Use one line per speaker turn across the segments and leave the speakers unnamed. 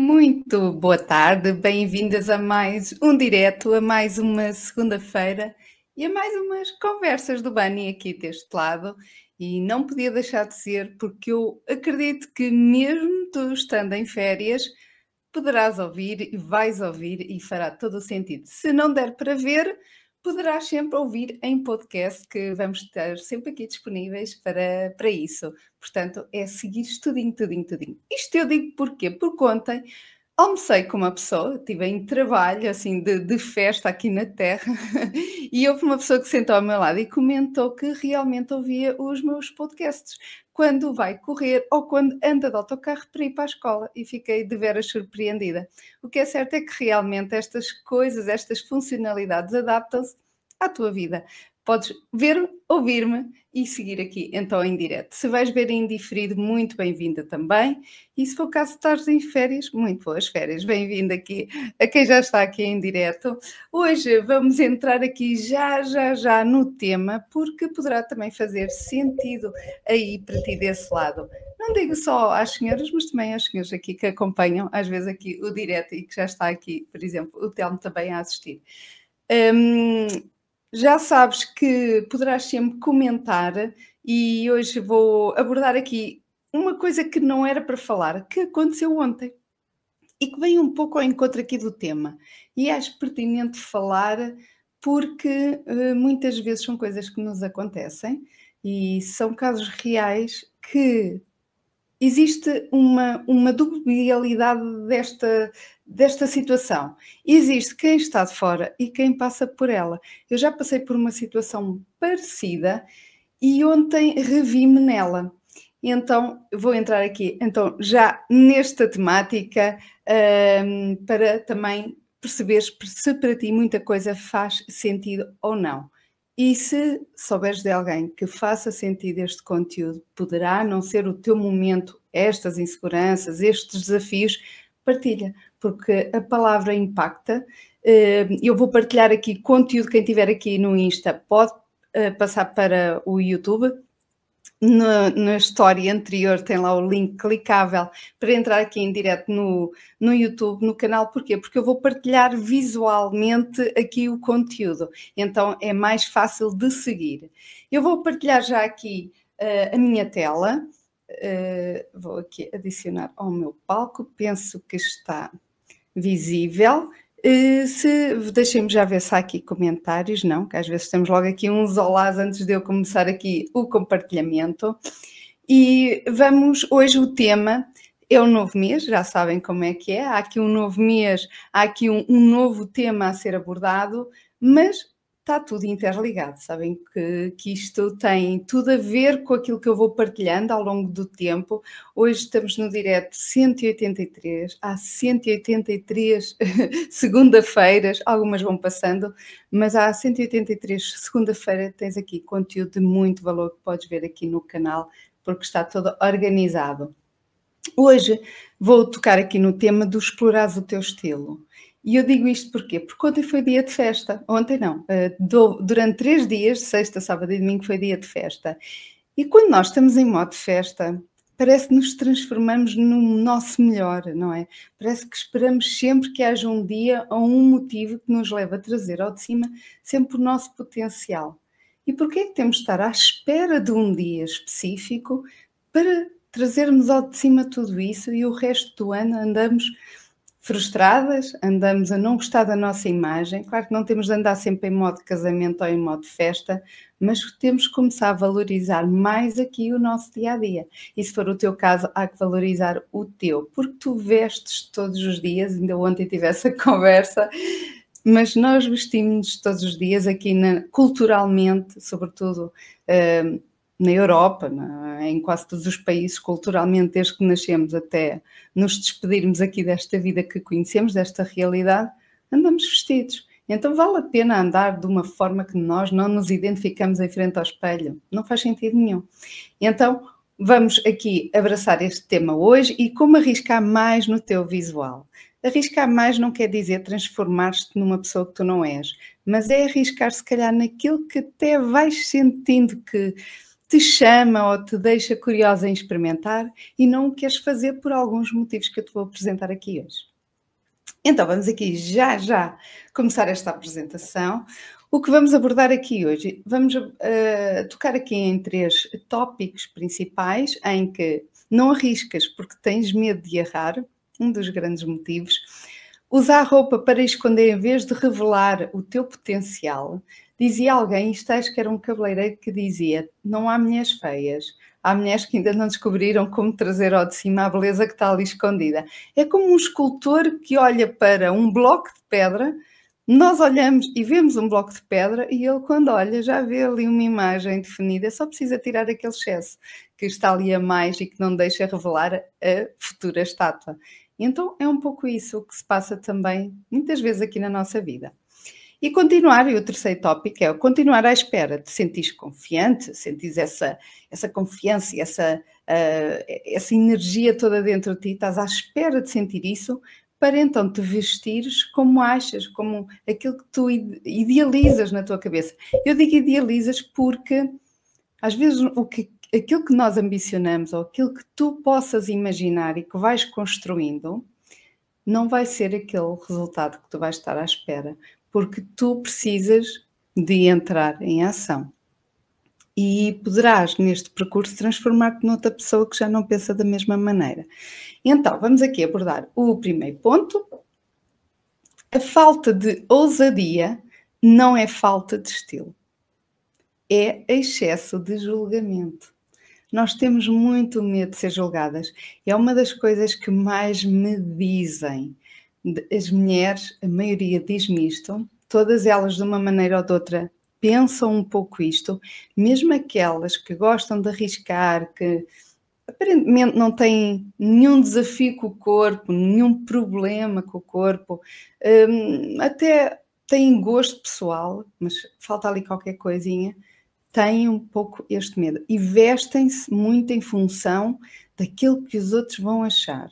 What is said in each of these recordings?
Muito boa tarde, bem-vindas a mais um direto, a mais uma segunda-feira e a mais umas conversas do Bani aqui deste lado. E não podia deixar de ser, porque eu acredito que mesmo tu estando em férias, poderás ouvir e vais ouvir e fará todo o sentido. Se não der para ver, poderás sempre ouvir em podcast, que vamos estar sempre aqui disponíveis para isso. Portanto, é seguir tudinho, tudinho, tudinho. Isto eu digo porquê? Porque ontem almocei com uma pessoa, estive em trabalho, assim, de festa aqui na terra, e houve uma pessoa que sentou ao meu lado e comentou que realmente ouvia os meus podcasts quando vai correr ou quando anda de autocarro para ir para a escola, e fiquei de veras surpreendida. O que é certo é que realmente estas coisas, estas funcionalidades adaptam-se à tua vida. Podes ver, ouvir-me e seguir aqui então em direto. Se vais ver em diferido, muito bem-vinda também. E se for o caso de estares em férias, muito boas férias. Bem-vindo aqui a quem já está aqui em direto. Hoje vamos entrar aqui já no tema, porque poderá também fazer sentido aí para ti desse lado. Não digo só às senhoras, mas também aos senhores aqui que acompanham, às vezes aqui o direto e que já está aqui, por exemplo, o Telmo também a assistir. Já sabes que poderás sempre comentar e hoje vou abordar aqui uma coisa que não era para falar, que aconteceu ontem e que vem um pouco ao encontro aqui do tema. E acho pertinente falar porque muitas vezes são coisas que nos acontecem e são casos reais que existe uma dualidade desta situação. Existe quem está de fora e quem passa por ela. Eu já passei por uma situação parecida e ontem revi-me nela. Então, vou entrar aqui então, já nesta temática para também perceberes se para ti muita coisa faz sentido ou não. E se souberes de alguém que faça sentido este conteúdo, poderá não ser o teu momento, estas inseguranças, estes desafios, partilha, porque a palavra impacta. Eu vou partilhar aqui conteúdo, quem estiver aqui no Insta pode passar para o YouTube. Na história anterior tem lá o link clicável para entrar aqui em direto no YouTube, no canal. Porquê? Porque eu vou partilhar visualmente aqui o conteúdo, então é mais fácil de seguir. Eu vou partilhar já aqui a minha tela, vou aqui adicionar ao meu palco, penso que está visível. Deixem-me já ver se há aqui comentários, não, que às vezes temos logo aqui uns olás antes de eu começar aqui o compartilhamento. E vamos, hoje o tema é o novo mês, já sabem como é que é, há aqui um novo mês, há aqui um novo tema a ser abordado, mas está tudo interligado, sabem que isto tem tudo a ver com aquilo que eu vou partilhando ao longo do tempo. Hoje estamos no direto 183, há 183 segunda-feiras, algumas vão passando, mas há 183 segunda-feira tens aqui conteúdo de muito valor que podes ver aqui no canal, porque está todo organizado. Hoje vou tocar aqui no tema do explorar o teu estilo. E eu digo isto porquê? Porque ontem foi dia de festa. Ontem não. Durante 3 dias, sexta, sábado e domingo, foi dia de festa. E quando nós estamos em modo de festa, parece que nos transformamos no nosso melhor, não é? Parece que esperamos sempre que haja um dia ou um motivo que nos leve a trazer ao de cima sempre o nosso potencial. E porquê é que temos de estar à espera de um dia específico para trazermos ao de cima tudo isso e o resto do ano andamos frustradas, andamos a não gostar da nossa imagem? Claro que não temos de andar sempre em modo casamento ou em modo festa, mas temos que começar a valorizar mais aqui o nosso dia-a-dia. E se for o teu caso, há que valorizar o teu, porque tu vestes todos os dias, ainda ontem tive essa conversa, mas nós vestimos todos os dias aqui culturalmente, sobretudo na Europa, em quase todos os países, culturalmente, desde que nascemos até nos despedirmos aqui desta vida que conhecemos, desta realidade, andamos vestidos. Então vale a pena andar de uma forma que nós não nos identificamos em frente ao espelho. Não faz sentido nenhum. Então vamos aqui abraçar este tema hoje e como arriscar mais no teu visual. Arriscar mais não quer dizer transformar-te numa pessoa que tu não és, mas é arriscar se calhar naquilo que até vais sentindo que te chama ou te deixa curiosa em experimentar e não o queres fazer por alguns motivos que eu te vou apresentar aqui hoje. Então, vamos aqui já começar esta apresentação. O que vamos abordar aqui hoje? Vamos tocar aqui em 3 tópicos principais em que não arriscas porque tens medo de errar, um dos grandes motivos. Usar roupa para esconder em vez de revelar o teu potencial. Dizia alguém, isto acho que era um cabeleireiro que dizia: não há mulheres feias, há mulheres que ainda não descobriram como trazer ao de cima a beleza que está ali escondida. É como um escultor que olha para um bloco de pedra, nós olhamos e vemos um bloco de pedra e ele, quando olha, já vê ali uma imagem definida, só precisa tirar aquele excesso que está ali a mais e que não deixa revelar a futura estátua. Então é um pouco isso que se passa também muitas vezes aqui na nossa vida. E continuar, e o terceiro tópico é continuar à espera, te sentires confiante, sentires essa confiança e essa energia toda dentro de ti, estás à espera de sentir isso, para então te vestires como achas, como aquilo que tu idealizas na tua cabeça. Eu digo idealizas porque às vezes aquilo que nós ambicionamos ou aquilo que tu possas imaginar e que vais construindo, não vai ser aquele resultado que tu vais estar à espera, porque tu precisas de entrar em ação. E poderás, neste percurso, transformar-te noutra pessoa que já não pensa da mesma maneira. Então, vamos aqui abordar o primeiro ponto. A falta de ousadia não é falta de estilo, é excesso de julgamento. Nós temos muito medo de ser julgadas. É uma das coisas que mais me dizem. As mulheres, a maioria diz-me isto, todas elas de uma maneira ou de outra pensam um pouco isto, mesmo aquelas que gostam de arriscar, que aparentemente não têm nenhum desafio com o corpo, nenhum problema com o corpo, até têm gosto pessoal, mas falta ali qualquer coisinha, têm um pouco este medo e vestem-se muito em função daquilo que os outros vão achar.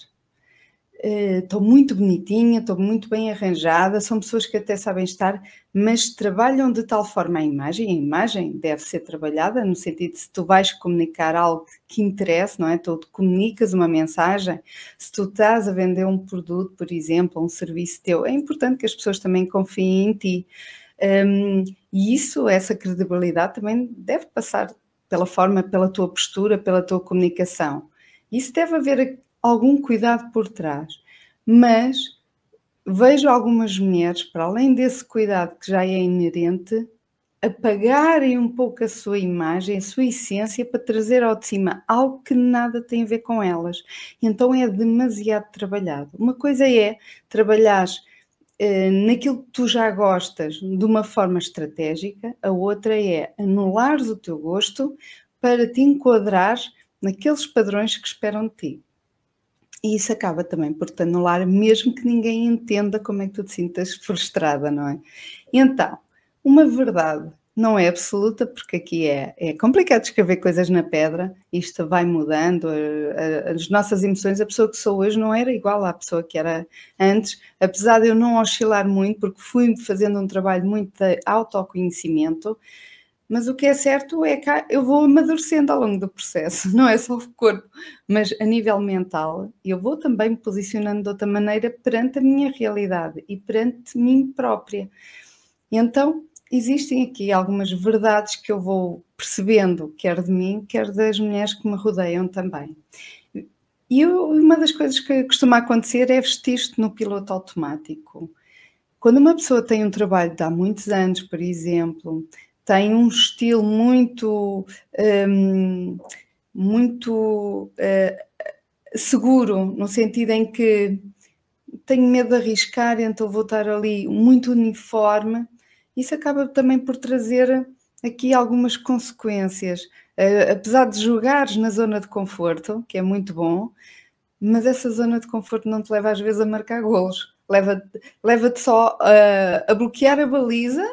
Estou muito bonitinha, estou muito bem arranjada, são pessoas que até sabem estar, mas trabalham de tal forma a imagem deve ser trabalhada no sentido de se tu vais comunicar algo que interesse, não é? Tu comunicas uma mensagem, se tu estás a vender um produto, por exemplo, um serviço teu, é importante que as pessoas também confiem em ti. E isso, essa credibilidade também deve passar pela tua postura, pela tua comunicação. Isso deve haver algum cuidado por trás, mas vejo algumas mulheres, para além desse cuidado que já é inerente, apagarem um pouco a sua imagem, a sua essência, para trazer ao de cima algo que nada tem a ver com elas. Então é demasiado trabalhado. Uma coisa é trabalhar naquilo que tu já gostas de uma forma estratégica, a outra é anulares o teu gosto para te enquadrar naqueles padrões que esperam de ti. E isso acaba também por te anular, mesmo que ninguém entenda como é que tu te sintas frustrada, não é? Então, uma verdade não é absoluta, porque aqui é complicado escrever coisas na pedra, isto vai mudando, as nossas emoções, a pessoa que sou hoje não era igual à pessoa que era antes, apesar de eu não oscilar muito, porque fui fazendo um trabalho muito de autoconhecimento, mas o que é certo é que eu vou amadurecendo ao longo do processo, não é só o corpo, mas a nível mental, eu vou também me posicionando de outra maneira perante a minha realidade e perante mim própria. Então, existem aqui algumas verdades que eu vou percebendo, quer de mim, quer das mulheres que me rodeiam também. E uma das coisas que costuma acontecer é vestir-te no piloto automático. Quando uma pessoa tem um trabalho de há muitos anos, por exemplo, tem um estilo muito seguro, no sentido em que tenho medo de arriscar, então vou estar ali muito uniforme. Isso acaba também por trazer aqui algumas consequências. Apesar de jogares na zona de conforto, que é muito bom, mas essa zona de conforto não te leva às vezes a marcar golos. Leva-te só a bloquear a baliza,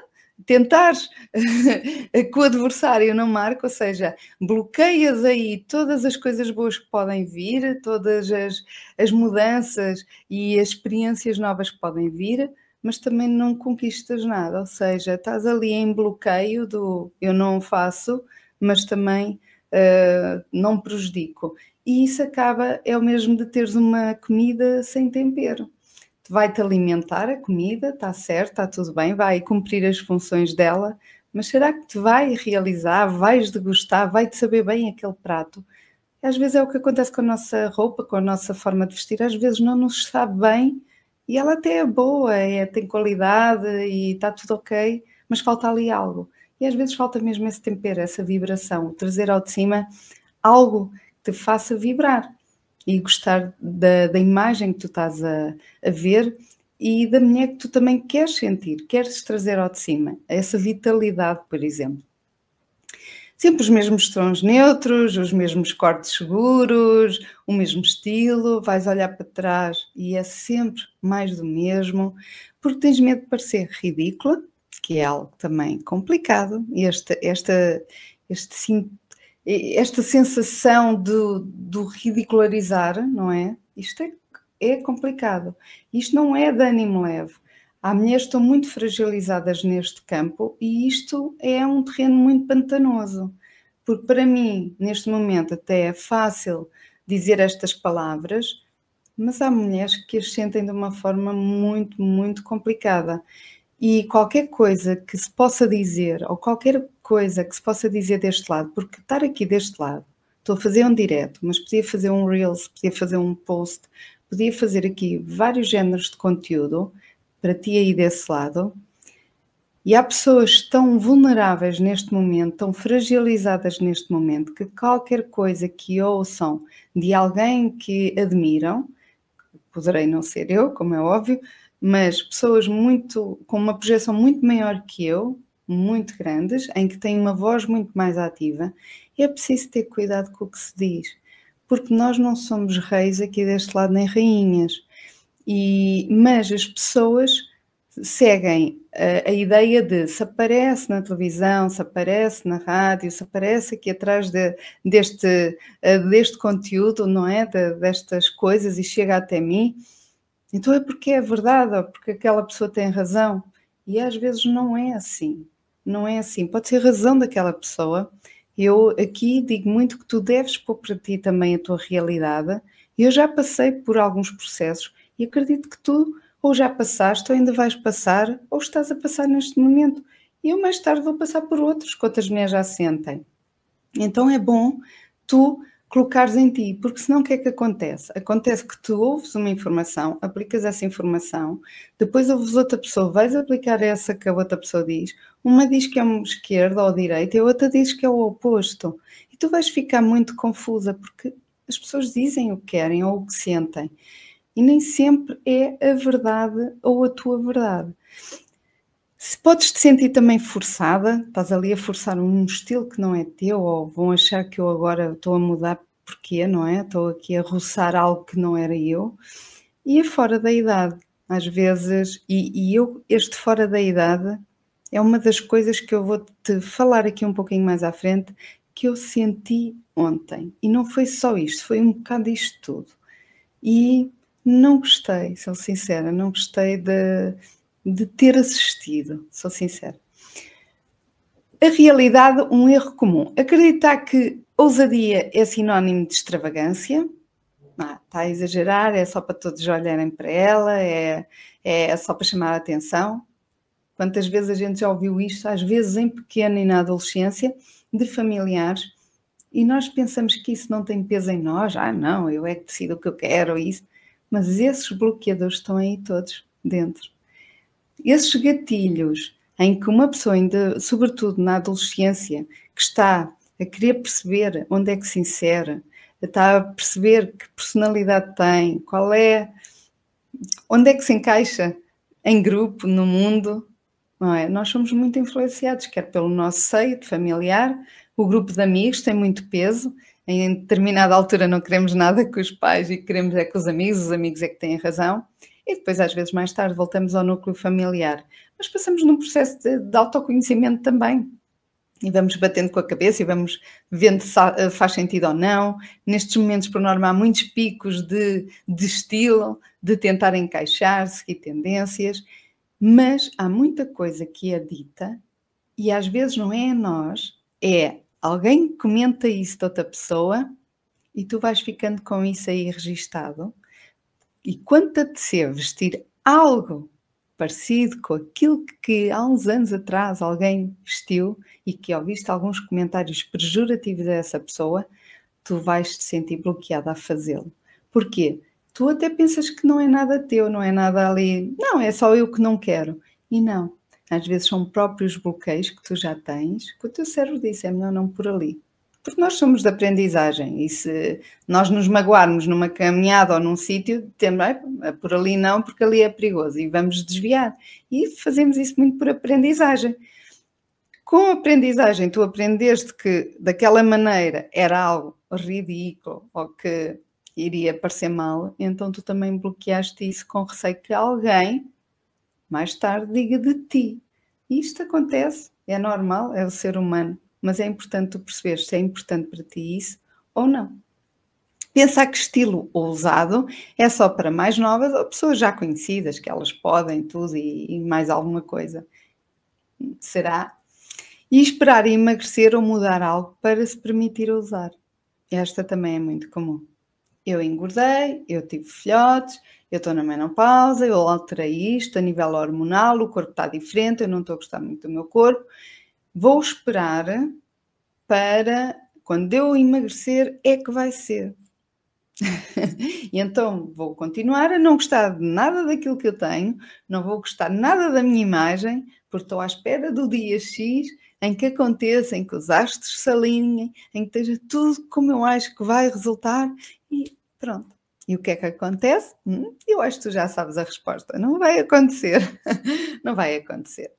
tentar que o adversário não marque, ou seja, bloqueias aí todas as coisas boas que podem vir, todas as mudanças e as experiências novas que podem vir, mas também não conquistas nada, ou seja, estás ali em bloqueio do eu não faço, mas também não prejudico. E isso é o mesmo de teres uma comida sem tempero. Vai-te alimentar a comida, está certo, está tudo bem, vai cumprir as funções dela, mas será que te vai realizar, vais degustar, vai-te saber bem aquele prato? Às vezes é o que acontece com a nossa roupa, com a nossa forma de vestir, às vezes não nos sabe bem e ela até é boa, tem qualidade e está tudo ok, mas falta ali algo. E às vezes falta mesmo esse tempero, essa vibração, trazer ao de cima algo que te faça vibrar e gostar da imagem que tu estás a ver e da mulher que tu também queres sentir, queres trazer ao de cima, essa vitalidade, por exemplo. Sempre os mesmos tons neutros, os mesmos cortes seguros, o mesmo estilo, vais olhar para trás e é sempre mais do mesmo, porque tens medo de parecer ridícula, que é algo também complicado, esta sensação do ridicularizar, não é? Isto é complicado. Isto não é de ânimo leve. Há mulheres que estão muito fragilizadas neste campo e isto é um terreno muito pantanoso. Porque para mim, neste momento, até é fácil dizer estas palavras, mas há mulheres que as sentem de uma forma muito, muito complicada. E qualquer coisa que se possa dizer, ou qualquer coisa que se possa dizer deste lado, porque estar aqui deste lado, estou a fazer um direto, mas podia fazer um Reels, podia fazer um post, podia fazer aqui vários géneros de conteúdo para ti aí desse lado. E há pessoas tão vulneráveis neste momento, tão fragilizadas neste momento, que qualquer coisa que ouçam de alguém que admiram, poderei não ser eu, como é óbvio, mas pessoas com uma projeção muito maior que eu, muito grandes, em que têm uma voz muito mais ativa, é preciso ter cuidado com o que se diz, porque nós não somos reis aqui deste lado, nem rainhas, mas as pessoas seguem a ideia de se aparece na televisão, se aparece na rádio, se aparece aqui atrás deste conteúdo, não é? Destas coisas e chega até mim, então é porque é verdade, ou porque aquela pessoa tem razão. E às vezes não é assim. Não é assim. Pode ser razão daquela pessoa. Eu aqui digo muito que tu deves pôr para ti também a tua realidade. Eu já passei por alguns processos e acredito que tu ou já passaste, ou ainda vais passar, ou estás a passar neste momento. E eu mais tarde vou passar por outros que outras mulheres já sentem. Então é bom tu colocares em ti, porque senão o que é que acontece? Acontece que tu ouves uma informação, aplicas essa informação, depois ouves outra pessoa, vais aplicar essa que a outra pessoa diz, uma diz que é uma esquerda ou direita e a outra diz que é o oposto. E tu vais ficar muito confusa, porque as pessoas dizem o que querem ou o que sentem. E nem sempre é a verdade ou a tua verdade. Se podes te sentir também forçada, estás ali a forçar um estilo que não é teu, ou vão achar que eu agora estou a mudar porque, não é? Estou aqui a roçar algo que não era eu. E é fora da idade, às vezes, este fora da idade é uma das coisas que eu vou-te falar aqui um pouquinho mais à frente, que eu senti ontem. E não foi só isto, foi um bocado isto tudo. E não gostei, sou sincera, não gostei de ter assistido, sou sincera. A realidade, um erro comum. Acreditar que ousadia é sinónimo de extravagância. Está a exagerar, é só para todos olharem para ela, é só para chamar a atenção. Quantas vezes a gente já ouviu isto, às vezes em pequena e na adolescência, de familiares, e nós pensamos que isso não tem peso em nós. Não, eu é que decido o que eu quero, isso. Mas esses bloqueadores estão aí todos dentro. Esses gatilhos em que uma pessoa, ainda, sobretudo na adolescência, que está a querer perceber onde é que se insere, está a perceber que personalidade tem, onde é que se encaixa em grupo, no mundo, não é? Nós somos muito influenciados, quer pelo nosso seio familiar, o grupo de amigos tem muito peso, em determinada altura não queremos nada com os pais e queremos é com os amigos é que têm razão, e depois às vezes mais tarde voltamos ao núcleo familiar. Mas passamos num processo de autoconhecimento também, e vamos batendo com a cabeça e vamos vendo se faz sentido ou não. Nestes momentos, por norma, há muitos picos de estilo, de tentar encaixar, seguir tendências, mas há muita coisa que é dita e às vezes não é a nós, é alguém comenta isso de outra pessoa e tu vais ficando com isso aí registado. E quando te apetecer vestir algo parecido com aquilo que há uns anos atrás alguém vestiu e que ouviste alguns comentários pejorativos dessa pessoa, tu vais te sentir bloqueada a fazê-lo. Porquê? Tu até pensas que não é nada teu, não é nada ali, não, é só eu que não quero. E não, às vezes são próprios bloqueios que tu já tens, que o teu cérebro disse, é melhor não por ali. Porque nós somos de aprendizagem e se nós nos magoarmos numa caminhada ou num sítio, temos, por ali não, porque ali é perigoso e vamos desviar. E fazemos isso muito por aprendizagem. Com a aprendizagem, tu aprendeste que daquela maneira era algo ridículo ou que iria parecer mal, então tu também bloqueaste isso com receio que alguém, mais tarde, diga de ti. E isto acontece, é normal, é o ser humano, mas é importante tu perceberes se é importante para ti isso ou não. Pensar que estilo ousado é só para mais novas ou pessoas já conhecidas, que elas podem tudo e mais alguma coisa. Será? E esperar emagrecer ou mudar algo para se permitir usar. Esta também é muito comum. Eu engordei, eu tive filhotes, eu estou na menopausa, eu alterei isto a nível hormonal, o corpo está diferente, eu não estou a gostar muito do meu corpo. Vou esperar para quando eu emagrecer é que vai ser. E então vou continuar a não gostar de nada daquilo que eu tenho, não vou gostar nada da minha imagem, porque estou à espera do dia X em que aconteça, em que os astros se alinhem, em que esteja tudo como eu acho que vai resultar e pronto. E o que é que acontece? Eu acho que tu já sabes a resposta. Não vai acontecer. Não vai acontecer.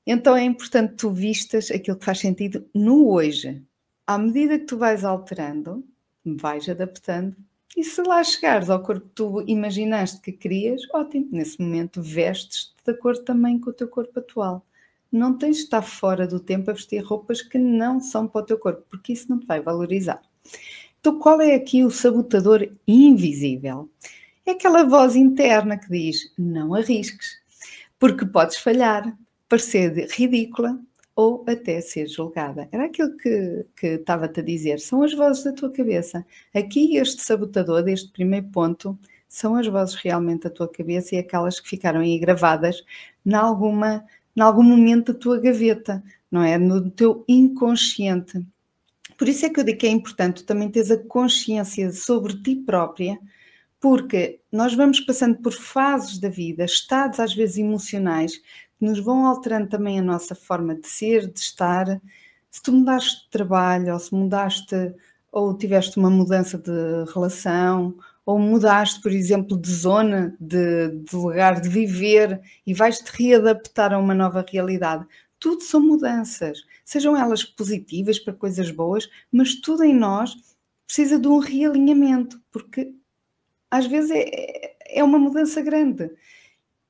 Então é importante que tu vistas aquilo que faz sentido no hoje. À medida que tu vais alterando, vais adaptando. E se lá chegares ao corpo que tu imaginaste que querias, ótimo. Nesse momento vestes-te de acordo também com o teu corpo atual. Não tens de estar fora do tempo a vestir roupas que não são para o teu corpo, porque isso não te vai valorizar. Então, qual é aqui o sabotador invisível? É aquela voz interna que diz, não arrisques, porque podes falhar, parecer ridícula ou até ser julgada. Era aquilo que estava-te a dizer, são as vozes da tua cabeça. Aqui este sabotador, deste primeiro ponto, são as vozes realmente da tua cabeça e aquelas que ficaram aí gravadas em algum momento da tua gaveta, não é? No teu inconsciente. Por isso é que eu digo que é importante também teres a consciência sobre ti própria, porque nós vamos passando por fases da vida, estados às vezes emocionais, que nos vão alterando também a nossa forma de ser, de estar. Se tu mudaste de trabalho, ou se mudaste, ou tiveste uma mudança de relação, ou mudaste, por exemplo, de zona, de lugar de viver, e vais-te readaptar a uma nova realidade. Tudo são mudanças, sejam elas positivas para coisas boas, mas tudo em nós precisa de um realinhamento, porque às vezes é uma mudança grande.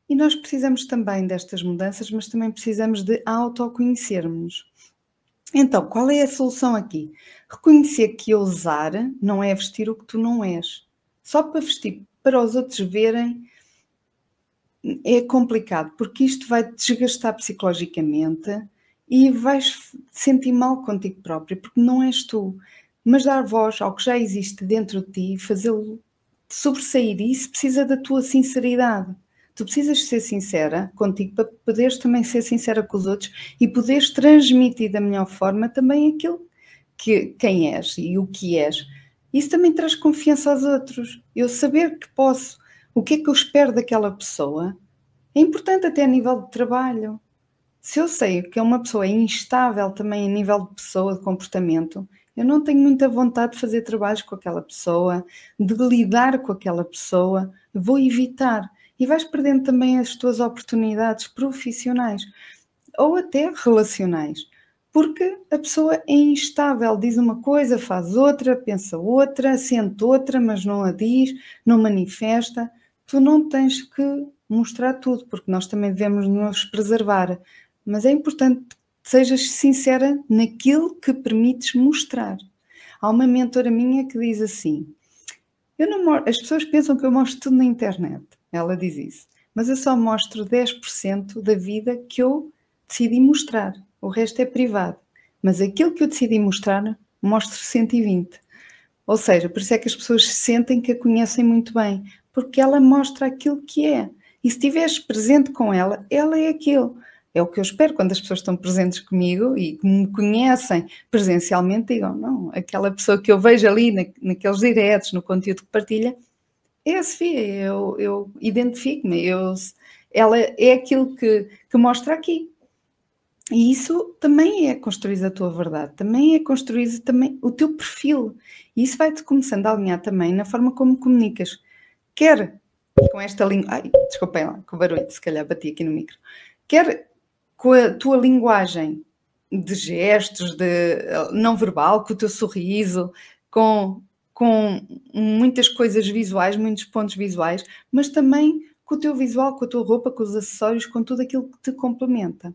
E nós precisamos também destas mudanças, mas também precisamos de autoconhecermos. Então, qual é a solução aqui? Reconhecer que ousar não é vestir o que tu não és. Só para vestir para os outros verem é complicado, porque isto vai te desgastar psicologicamente e vais te sentir mal contigo próprio, porque não és tu. Mas dar voz ao que já existe dentro de ti e fazê-lo sobressair, isso precisa da tua sinceridade. Tu precisas ser sincera contigo para poderes também ser sincera com os outros e poderes transmitir da melhor forma também aquilo que quem és e o que és. Isso também traz confiança aos outros. Eu saber que posso, o que é que eu espero daquela pessoa, é importante até a nível de trabalho. Se eu sei que é uma pessoa instável também a nível de pessoa, de comportamento, eu não tenho muita vontade de fazer trabalhos com aquela pessoa, de lidar com aquela pessoa, vou evitar. E vais perdendo também as tuas oportunidades profissionais ou até relacionais. Porque a pessoa é instável, diz uma coisa, faz outra, pensa outra, sente outra, mas não a diz, não manifesta. Tu não tens que mostrar tudo, porque nós também devemos nos preservar. Mas é importante que sejas sincera naquilo que permites mostrar. Há uma mentora minha que diz assim, as pessoas pensam que eu mostro tudo na internet, ela diz isso, mas eu só mostro 10% da vida que eu decidi mostrar, o resto é privado. mas aquilo que eu decidi mostrar, mostro 120. Ou seja, por isso é que as pessoas sentem que a conhecem muito bem, porque ela mostra aquilo que é. E se estiveres presente com ela, ela é aquilo. É o que eu espero quando as pessoas estão presentes comigo e que me conhecem presencialmente, digam, não, aquela pessoa que eu vejo ali naqueles diretos, no conteúdo que partilha, é a Sofia, eu identifico-me, ela é aquilo que mostra aqui. E isso também é construir a tua verdade, também é construir também o teu perfil. E isso vai-te começando a alinhar também na forma como comunicas. Quer com esta língua... Ai, desculpem lá, com o barulho, se calhar bati aqui no micro. Quer com a tua linguagem de gestos, de não verbal, com o teu sorriso, com muitas coisas visuais, muitos pontos visuais, mas também com o teu visual, com a tua roupa, com os acessórios, com tudo aquilo que te complementa.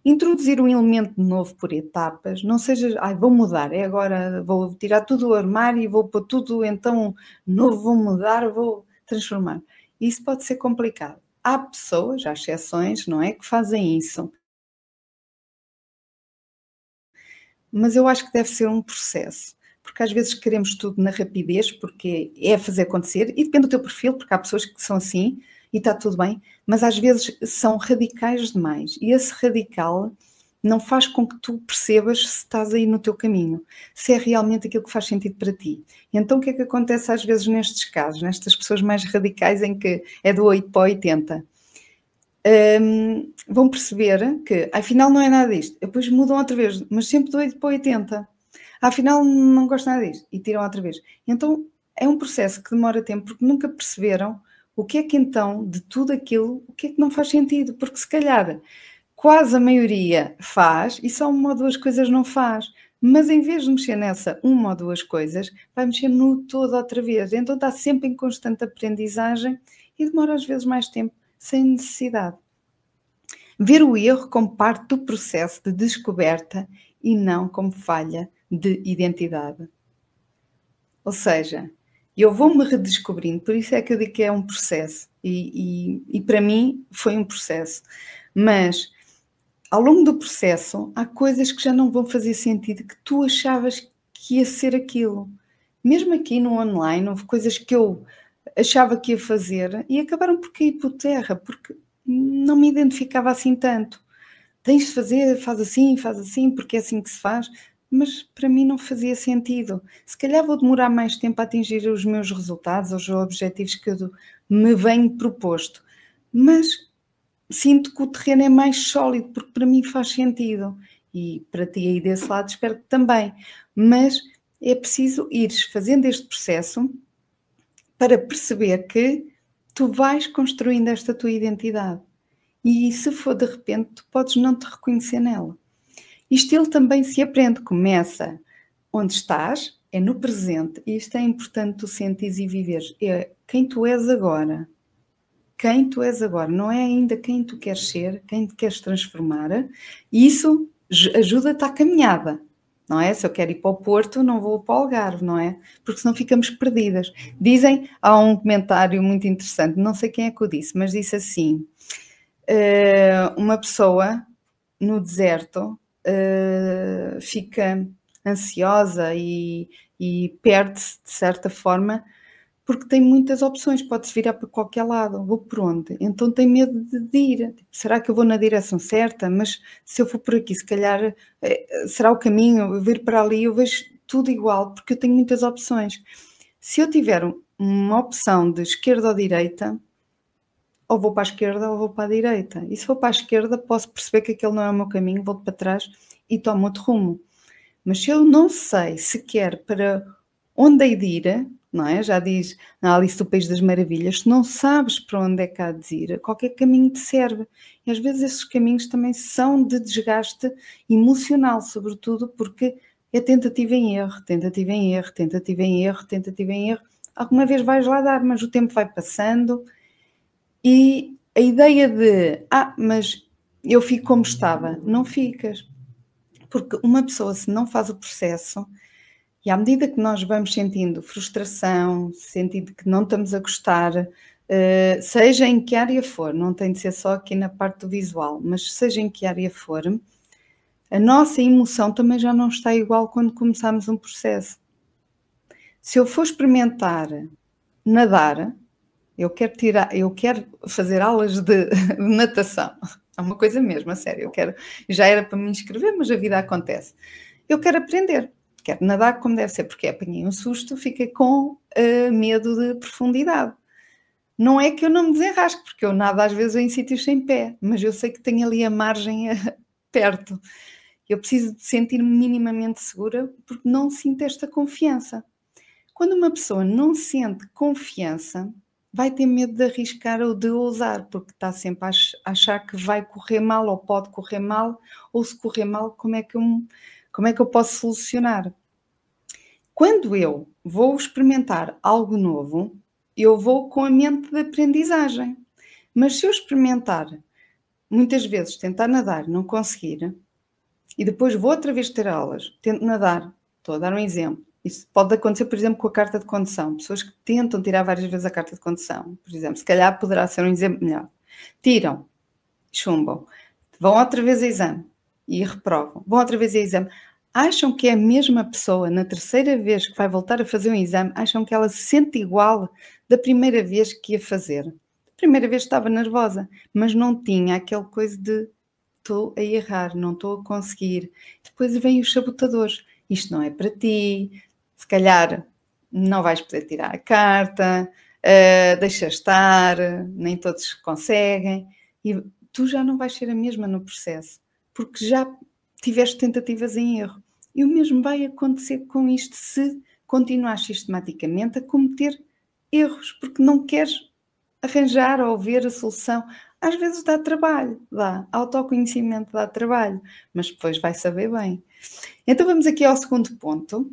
Introduzir um elemento novo por etapas, não seja, vou mudar, é agora, vou tirar tudo do armário e vou pôr tudo então novo, vou mudar, vou transformar. Isso pode ser complicado. Há pessoas, há exceções, não é, que fazem isso. Mas eu acho que deve ser um processo, porque às vezes queremos tudo na rapidez, porque é fazer acontecer, e depende do teu perfil, porque há pessoas que são assim, e está tudo bem, mas às vezes são radicais demais, e esse radical não faz com que tu percebas se estás aí no teu caminho, se é realmente aquilo que faz sentido para ti. Então o que é que acontece às vezes nestes casos, nestas pessoas mais radicais em que é do 8 para o 80? Vão perceber que afinal não é nada disto, depois mudam outra vez, mas sempre do 8 para o 80. Afinal não gosto nada disto, e tiram outra vez. Então é um processo que demora tempo, porque nunca perceberam o que é que então, de tudo aquilo, o que é que não faz sentido, porque se calhar quase a maioria faz e só uma ou duas coisas não faz. Mas em vez de mexer nessa uma ou duas coisas, vai mexer no todo outra vez. Então está sempre em constante aprendizagem e demora às vezes mais tempo, sem necessidade. Ver o erro como parte do processo de descoberta e não como falha de identidade. Ou seja, eu vou-me redescobrindo, por isso é que eu digo que é um processo. E para mim foi um processo. Mas ao longo do processo, há coisas que já não vão fazer sentido, que tu achavas que ia ser aquilo. Mesmo aqui no online, houve coisas que eu achava que ia fazer e acabaram por cair por terra, porque não me identificava assim tanto. Tens de fazer, faz assim, porque é assim que se faz, mas para mim não fazia sentido. Se calhar vou demorar mais tempo a atingir os meus resultados, os objetivos que eu me venho proposto, mas sinto que o terreno é mais sólido, porque para mim faz sentido. E para ti aí desse lado espero que também. Mas é preciso ires fazendo este processo para perceber que tu vais construindo esta tua identidade. E se for de repente, tu podes não te reconhecer nela. Isto ele também se aprende, começa onde estás, é no presente, e isto é importante tu sentires e viveres. É quem tu és agora. Quem tu és agora, não é ainda quem tu queres ser, quem te queres transformar. E isso ajuda-te à caminhada, não é? Se eu quero ir para o Porto, não vou para o Algarve, não é? Porque senão ficamos perdidas. Dizem, há um comentário muito interessante, não sei quem é que o disse, mas disse assim, uma pessoa no deserto fica ansiosa e perde-se de certa forma porque tem muitas opções, pode-se virar para qualquer lado, vou por onde? Então tem medo de ir, será que eu vou na direção certa? Mas se eu for por aqui, se calhar será o caminho, eu vir para ali, eu vejo tudo igual, porque eu tenho muitas opções. Se eu tiver uma opção de esquerda ou direita, ou vou para a esquerda ou vou para a direita. E se for para a esquerda, posso perceber que aquele não é o meu caminho, volto para trás e tomo outro rumo. Mas se eu não sei sequer para onde hei de ir, não é? Já diz na Alice do País das Maravilhas, se não sabes para onde é que há de ir, qualquer caminho te serve. E às vezes esses caminhos também são de desgaste emocional, sobretudo porque é tentativa em erro, tentativa em erro, tentativa em erro, tentativa em erro. Alguma vez vais lá dar, mas o tempo vai passando e a ideia de, mas eu fico como estava, não ficas. Porque uma pessoa, se não faz o processo, e à medida que nós vamos sentindo frustração, sentindo que não estamos a gostar, seja em que área for, não tem de ser só aqui na parte do visual, mas seja em que área for, A nossa emoção também já não está igual quando começamos um processo. Se eu for experimentar nadar, eu quero fazer aulas de natação. É uma coisa mesmo, a sério. Já era para me inscrever, mas a vida acontece. Eu quero aprender, quero nadar como deve ser, porque apanhei um susto, fiquei com medo de profundidade. Não é que eu não me desenrasque, porque eu nado às vezes em sítios sem pé, mas eu sei que tenho ali a margem perto. Eu preciso de sentir-me minimamente segura, porque não sinto esta confiança. Quando uma pessoa não sente confiança, vai ter medo de arriscar ou de ousar, porque está sempre a achar que vai correr mal ou pode correr mal, ou se correr mal, como é que eu posso solucionar? Quando eu vou experimentar algo novo, eu vou com a mente de aprendizagem. Mas se eu experimentar, muitas vezes, tentar nadar, não conseguir, e depois vou outra vez ter aulas, tento nadar, estou a dar um exemplo. Isso pode acontecer, por exemplo, com a carta de condução. Pessoas que tentam tirar várias vezes a carta de condução, por exemplo, se calhar poderá ser um exemplo melhor. Tiram, chumbam, vão outra vez a exame e reprovam, vão outra vez a exame. Acham que é a mesma pessoa, na terceira vez que vai voltar a fazer um exame, acham que ela se sente igual da primeira vez que ia fazer. A primeira vez estava nervosa, mas não tinha aquele coisa de estou a errar, não estou a conseguir. Depois vêm os sabotadores. Isto não é para ti, se calhar não vais poder tirar a carta, deixa estar, nem todos conseguem. E tu já não vais ser a mesma no processo, porque já tiveste tentativas em erro. E o mesmo vai acontecer com isto se continuares sistematicamente a cometer erros, porque não queres arranjar ou ver a solução. Às vezes dá trabalho, dá. Autoconhecimento dá trabalho, mas depois vai saber bem. Então vamos aqui ao segundo ponto.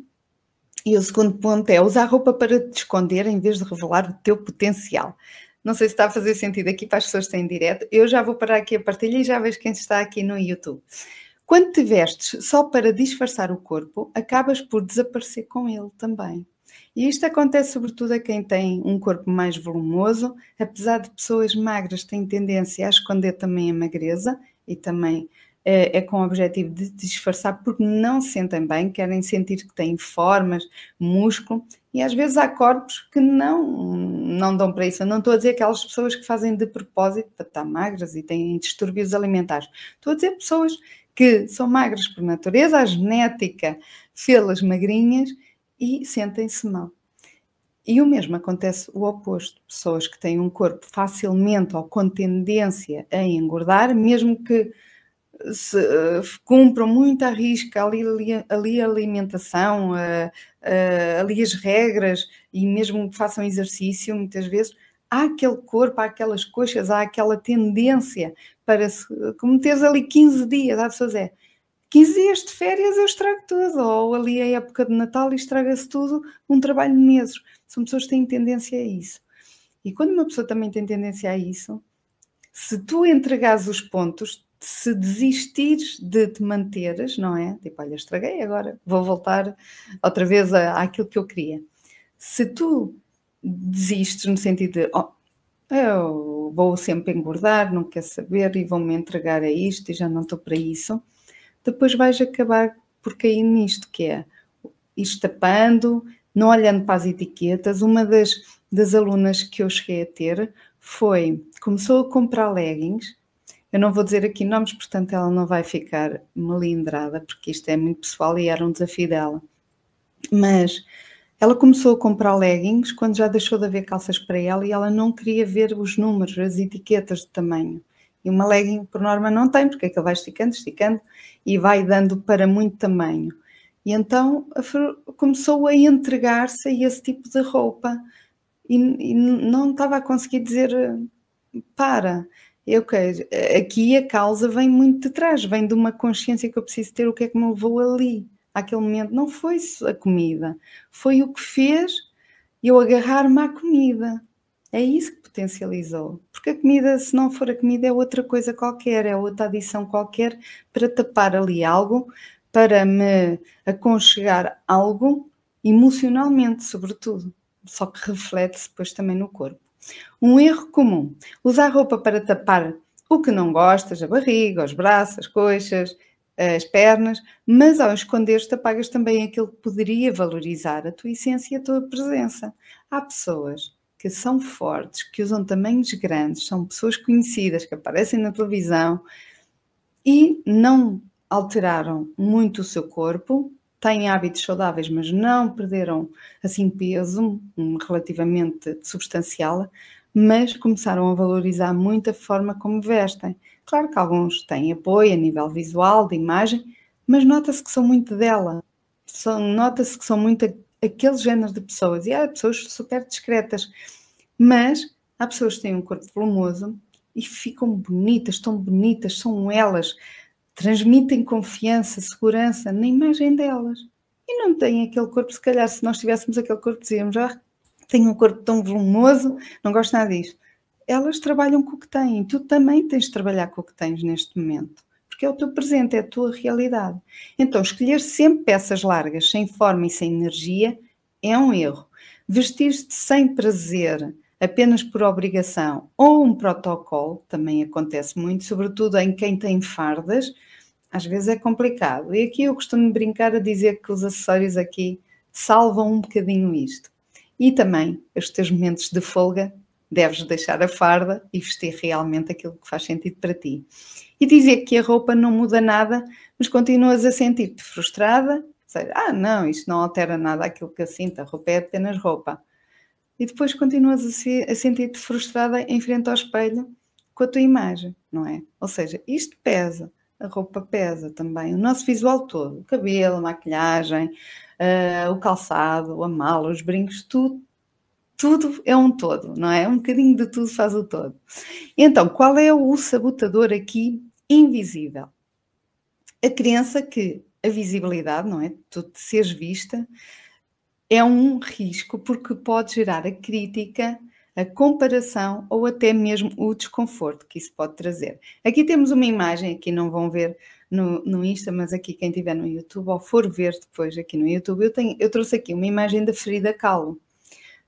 E o segundo ponto é usar roupa para te esconder em vez de revelar o teu potencial. Não sei se está a fazer sentido aqui para as pessoas que têm direto. Eu já vou parar aqui a partilha e já vejo quem está aqui no YouTube. Quando te vestes só para disfarçar o corpo, acabas por desaparecer com ele também. E isto acontece sobretudo a quem tem um corpo mais volumoso, apesar de pessoas magras têm tendência a esconder também a magreza e também é com o objetivo de disfarçar porque não se sentem bem, querem sentir que têm formas, músculo, e às vezes há corpos que não dão para isso. Eu não estou a dizer aquelas pessoas que fazem de propósito para estar magras e têm distúrbios alimentares. Estou a dizer pessoas que são magras por natureza, a genética fê-las magrinhas e sentem-se mal. E o mesmo acontece o oposto. Pessoas que têm um corpo facilmente ou com tendência a engordar, mesmo que se cumpram muito à risca ali a alimentação, ali as regras e mesmo que façam exercício, muitas vezes, há aquele corpo, há aquelas coxas, há aquela tendência para se cometeres ali 15 dias, há pessoas 15 dias de férias eu estrago tudo, ou ali a época de Natal e estraga-se tudo, um trabalho de meses. São pessoas que têm tendência a isso. E quando uma pessoa também tem tendência a isso, se tu entregares os pontos, se desistires de te manteres, não é? Tipo, olha, estraguei agora, vou voltar outra vez àquilo que eu queria. Se tu desistes no sentido de, eu vou sempre engordar, não quero saber e vou-me entregar a isto e já não estou para isso, depois vais acabar por cair nisto, que é isto tapando, não olhando para as etiquetas. Uma das alunas que eu cheguei a ter começou a comprar leggings. Eu não vou dizer aqui nomes, portanto ela não vai ficar melindrada, porque isto é muito pessoal e era um desafio dela. Mas ela começou a comprar leggings quando já deixou de haver calças para ela e ela não queria ver os números, as etiquetas de tamanho. E uma legging, por norma, não tem, porque aquilo vai esticando e vai dando para muito tamanho. E então começou a entregar-se a esse tipo de roupa e não estava a conseguir dizer para. Eu quero. Aqui a causa vem muito de trás, vem de uma consciência que eu preciso ter, o que é que me levou ali, àquele momento. Não foi a comida, foi o que fez eu agarrar-me à comida. É isso que potencializou. Porque a comida, se não for a comida, é outra coisa qualquer, é outra adição qualquer para tapar ali algo, para me aconchegar algo, emocionalmente, sobretudo. Só que reflete-se depois também no corpo. Um erro comum: usar roupa para tapar o que não gostas, a barriga, os braços, as coxas, as pernas, mas ao esconder-te apagas também aquilo que poderia valorizar a tua essência e a tua presença. Há pessoas que são fortes, que usam tamanhos grandes, são pessoas conhecidas, que aparecem na televisão e não alteraram muito o seu corpo, têm hábitos saudáveis, mas não perderam assim peso relativamente substancial, mas começaram a valorizar muito a forma como vestem. Claro que alguns têm apoio a nível visual, de imagem, mas nota-se que são muito dela. Nota-se que são muito aquele género de pessoas. E há pessoas super discretas, mas há pessoas que têm um corpo volumoso e ficam bonitas, tão bonitas, são elas, transmitem confiança, segurança na imagem delas. E não têm aquele corpo, se calhar se nós tivéssemos aquele corpo dizíamos, tenho um corpo tão volumoso, não gosto nada disto. Elas trabalham com o que têm, tu também tens de trabalhar com o que tens neste momento, porque é o teu presente, é a tua realidade. Então, escolher sempre peças largas, sem forma e sem energia, é um erro. Vestir-te sem prazer, apenas por obrigação ou um protocolo, também acontece muito, sobretudo em quem tem fardas, às vezes é complicado. E aqui eu costumo brincar a dizer que os acessórios aqui salvam um bocadinho isto. E também, os teus momentos de folga, deves deixar a farda e vestir realmente aquilo que faz sentido para ti. E dizer que a roupa não muda nada, mas continuas a sentir-te frustrada, ou seja, não, isto não altera nada aquilo que eu sinto, a roupa é apenas roupa. E depois continuas a sentir-te frustrada em frente ao espelho com a tua imagem, não é? Ou seja, isto pesa, a roupa pesa também, o nosso visual todo, o cabelo, a maquilhagem, o calçado, a mala, os brincos, tudo é um todo, não é? Um bocadinho de tudo faz o todo. Então, qual é o sabotador aqui invisível? A crença que a visibilidade, não é? Tu te seres vista, é um risco porque pode gerar a crítica, a comparação ou até mesmo o desconforto que isso pode trazer. Aqui temos uma imagem, aqui não vão ver no Insta, mas aqui quem estiver no YouTube ou for ver depois aqui no YouTube, eu trouxe aqui uma imagem da Frida Kahlo.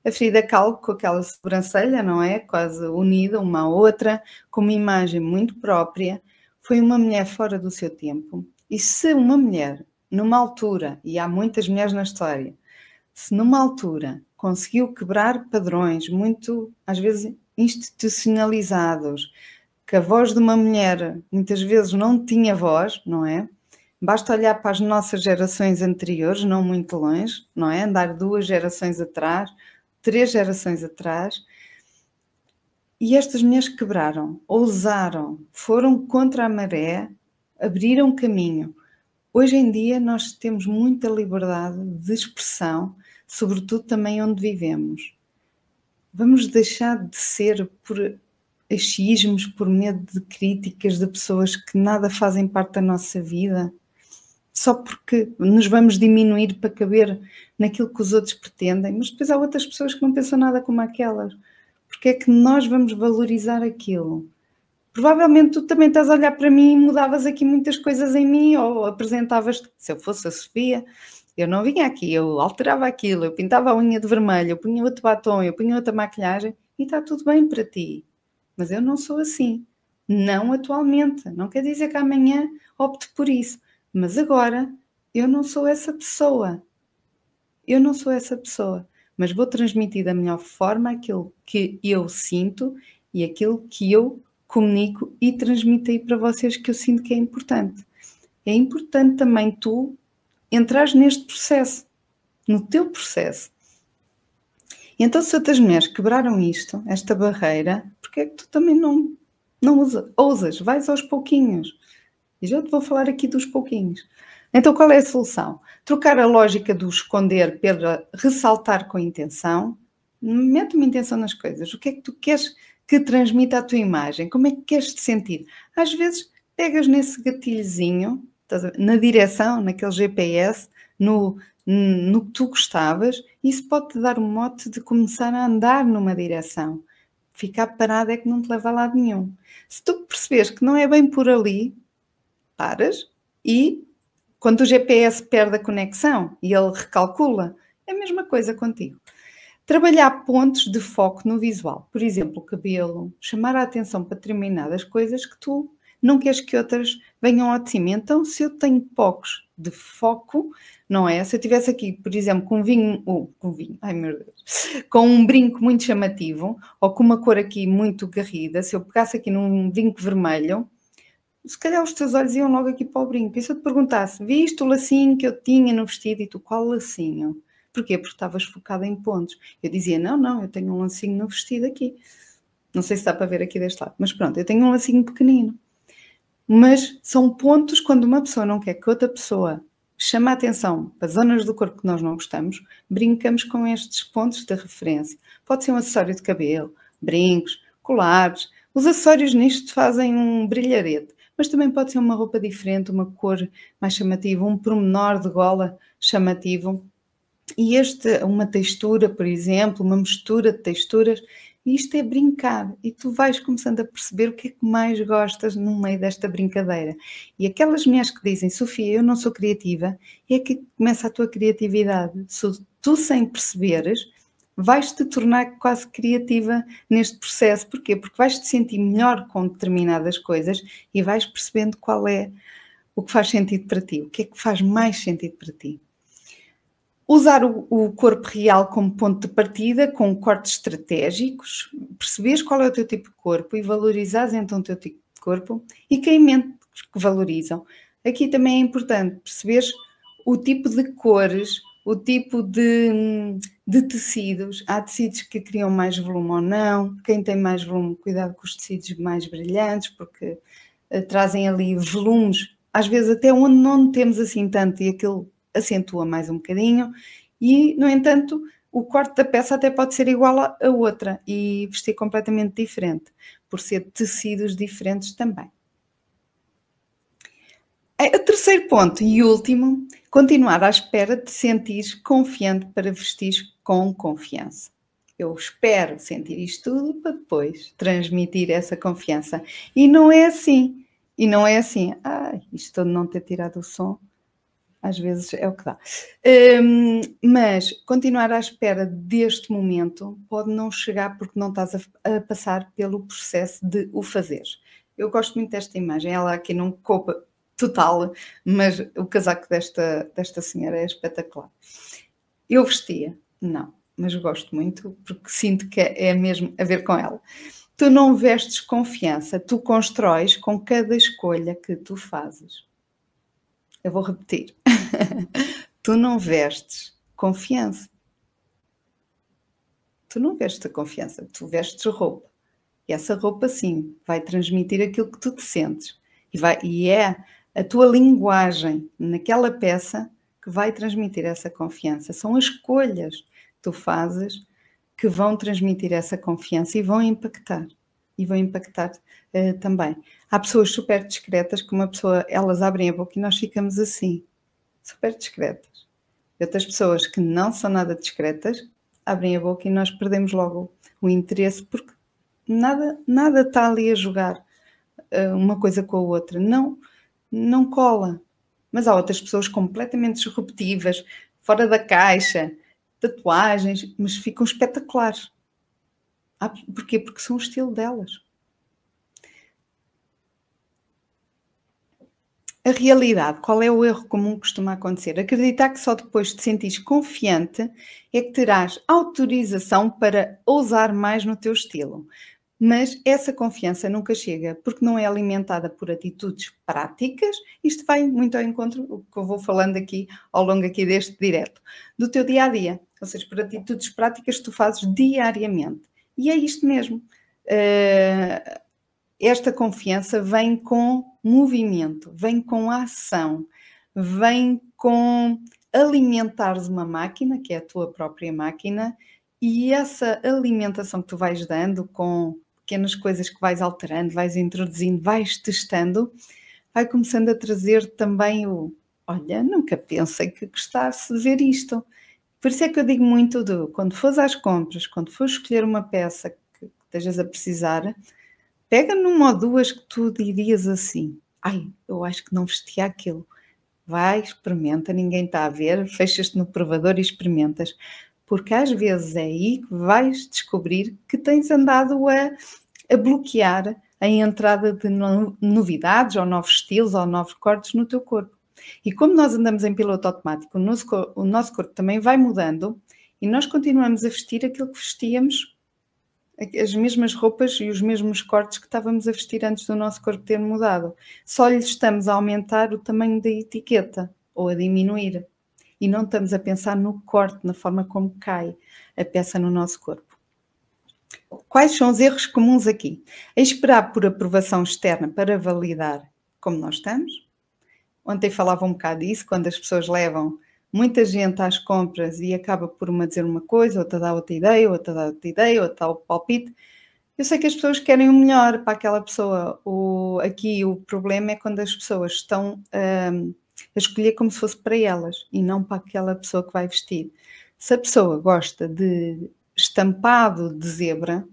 A Frida Kahlo com aquela sobrancelha, não é? Quase unida uma à outra, com uma imagem muito própria, foi uma mulher fora do seu tempo. E se uma mulher, numa altura, e há muitas mulheres na história, se numa altura conseguiu quebrar padrões muito, às vezes, institucionalizados, que a voz de uma mulher muitas vezes não tinha voz, não é? Basta olhar para as nossas gerações anteriores, não muito longe, não é? Andar 2 gerações atrás, 3 gerações atrás, e estas mulheres quebraram, ousaram, foram contra a maré, abriram caminho. Hoje em dia nós temos muita liberdade de expressão, sobretudo também onde vivemos. Vamos deixar de ser por achismos, por medo de críticas de pessoas que nada fazem parte da nossa vida, só porque nos vamos diminuir para caber naquilo que os outros pretendem, mas depois há outras pessoas que não pensam nada como aquelas. Porque é que nós vamos valorizar aquilo? Provavelmente tu também estás a olhar para mim e mudavas aqui muitas coisas em mim, ou apresentavas, se eu fosse a Sofia, eu não vinha aqui, eu alterava aquilo, eu pintava a unha de vermelho, eu punha outro batom, eu punha outra maquilhagem e está tudo bem para ti. Mas eu não sou assim. Não atualmente. Não quer dizer que amanhã opte por isso. Mas agora eu não sou essa pessoa. Eu não sou essa pessoa. Mas vou transmitir da melhor forma aquilo que eu sinto e aquilo que eu comunico e transmito aí para vocês que eu sinto que é importante. É importante também tu entrares neste processo, no teu processo. E então se outras mulheres quebraram isto, esta barreira, porque é que tu também não ousas, vais aos pouquinhos. E já te vou falar aqui dos pouquinhos. Então qual é a solução? Trocar a lógica do esconder pela ressaltar com intenção. Mete uma intenção nas coisas. O que é que tu queres que transmita a tua imagem? Como é que queres te sentir? Às vezes pegas nesse gatilhozinho, na direção, naquele GPS, no que tu gostavas, e isso pode-te dar um mote de começar a andar numa direção. Ficar parado é que não te leva a lado nenhum. Se tu percebes que não é bem por ali, paras e quando o GPS perde a conexão e ele recalcula, é a mesma coisa contigo. Trabalhar pontos de foco no visual. Por exemplo, o cabelo, chamar a atenção para determinadas coisas que tu
não queres que outras venham ao de cima. Então, se eu tenho poucos de foco, não é? Se eu tivesse aqui, por exemplo, ai meu Deus, com um brinco muito chamativo, ou com uma cor aqui muito garrida, se eu pegasse aqui num brinco vermelho, se calhar os teus olhos iam logo aqui para o brinco. E se eu te perguntasse, viste o lacinho que eu tinha no vestido? E tu, qual lacinho? Porquê? Porque estavas focada em pontos. Eu dizia, não, eu tenho um lacinho no vestido aqui. Não sei se dá para ver aqui deste lado, mas pronto, eu tenho um lacinho pequenino. Mas são pontos quando uma pessoa não quer que outra pessoa chame a atenção para zonas do corpo que nós não gostamos, brincamos com estes pontos de referência. Pode ser um acessório de cabelo, brincos, colares. Os acessórios nisto fazem um brilharete, mas também pode ser uma roupa diferente, uma cor mais chamativa, um pormenor de gola chamativo. E uma textura, por exemplo, uma mistura de texturas, isto é brincar. E tu vais começando a perceber o que é que mais gostas no meio desta brincadeira. E aquelas mulheres que dizem, Sofia, eu não sou criativa, é que começa a tua criatividade. Se tu, sem perceberes, vais-te tornar quase criativa neste processo. Porquê? Porque vais-te sentir melhor com determinadas coisas e vais percebendo qual é o que faz sentido para ti, o que é que faz mais sentido para ti. Usar o corpo real como ponto de partida, com cortes estratégicos, perceberes qual é o teu tipo de corpo e valorizares então o teu tipo de corpo e caimentos que valorizam. Aqui também é importante perceberes o tipo de cores, o tipo de tecidos. Há tecidos que criam mais volume ou não. Quem tem mais volume, cuidado com os tecidos mais brilhantes, porque trazem ali volumes, às vezes até onde não temos assim tanto, e aquilo acentua mais um bocadinho e, no entanto, o corte da peça até pode ser igual a outra e vestir completamente diferente, por ser tecidos diferentes também. O terceiro ponto e último, continuar à espera de sentir confiante para vestir com confiança. Eu espero sentir isto tudo para depois transmitir essa confiança. E não é assim. Isto de não ter tirado o som, às vezes é o que dá. Mas continuar à espera deste momento pode não chegar porque não estás a passar pelo processo de o fazer. Eu gosto muito desta imagem, ela aqui não coube total, mas o casaco desta senhora é espetacular. Eu vestia? Não, mas gosto muito porque sinto que é mesmo a ver com ela. Tu não vestes confiança, tu constróis com cada escolha que tu fazes. Eu vou repetir. Tu não vestes confiança. Tu não vestes a confiança, tu vestes roupa. E essa roupa, sim, vai transmitir aquilo que tu te sentes. E é a tua linguagem naquela peça que vai transmitir essa confiança. São as escolhas que tu fazes que vão transmitir essa confiança e vão impactar. Também. Há pessoas super discretas que elas abrem a boca e nós ficamos assim, super discretas. E outras pessoas que não são nada discretas abrem a boca e nós perdemos logo o interesse porque nada está ali a jogar uma coisa com a outra. Não cola. Mas há outras pessoas completamente disruptivas, fora da caixa, tatuagens, mas ficam espetaculares. Porquê? Porque são o estilo delas. A realidade, qual é o erro comum que costuma acontecer? Acreditar que só depois de te sentires confiante é que terás autorização para ousar mais no teu estilo. Mas essa confiança nunca chega porque não é alimentada por atitudes práticas. Isto vai muito ao encontro do que eu vou falando aqui ao longo aqui deste direto, do teu dia-a-dia. Ou seja, por atitudes práticas que tu fazes diariamente. E é isto mesmo. Esta confiança vem com movimento, vem com ação, vem com alimentares uma máquina, que é a tua própria máquina, e essa alimentação que tu vais dando com pequenas coisas que vais alterando, vais introduzindo, vais testando, vai começando a trazer também olha, nunca pensei que gostasse de ver isto. Por isso é que eu digo muito quando fores às compras, quando fores escolher uma peça que estejas a precisar, pega numa ou duas que tu dirias assim, eu acho que não vestia aquilo. Vai, experimenta, ninguém está a ver, fechas-te no provador e experimentas. Porque às vezes é aí que vais descobrir que tens andado a bloquear a entrada de novidades, ou novos estilos, ou novos cortes no teu corpo. E como nós andamos em piloto automático, o nosso corpo também vai mudando e nós continuamos a vestir aquilo que vestíamos, as mesmas roupas e os mesmos cortes que estávamos a vestir antes do nosso corpo ter mudado. Só lhe estamos a aumentar o tamanho da etiqueta ou a diminuir. E não estamos a pensar no corte, na forma como cai a peça no nosso corpo. Quais são os erros comuns aqui? A esperar por aprovação externa para validar como nós estamos. Ontem falava um bocado disso, quando as pessoas levam muita gente às compras e acaba por uma dizer uma coisa, outra dá outra ideia, outra dá outra ideia, outra dá o palpite. Eu sei que as pessoas querem o melhor para aquela pessoa. Aqui o problema é quando as pessoas estão a escolher como se fosse para elas e não para aquela pessoa que vai vestir. Se a pessoa gosta de estampado de zebra,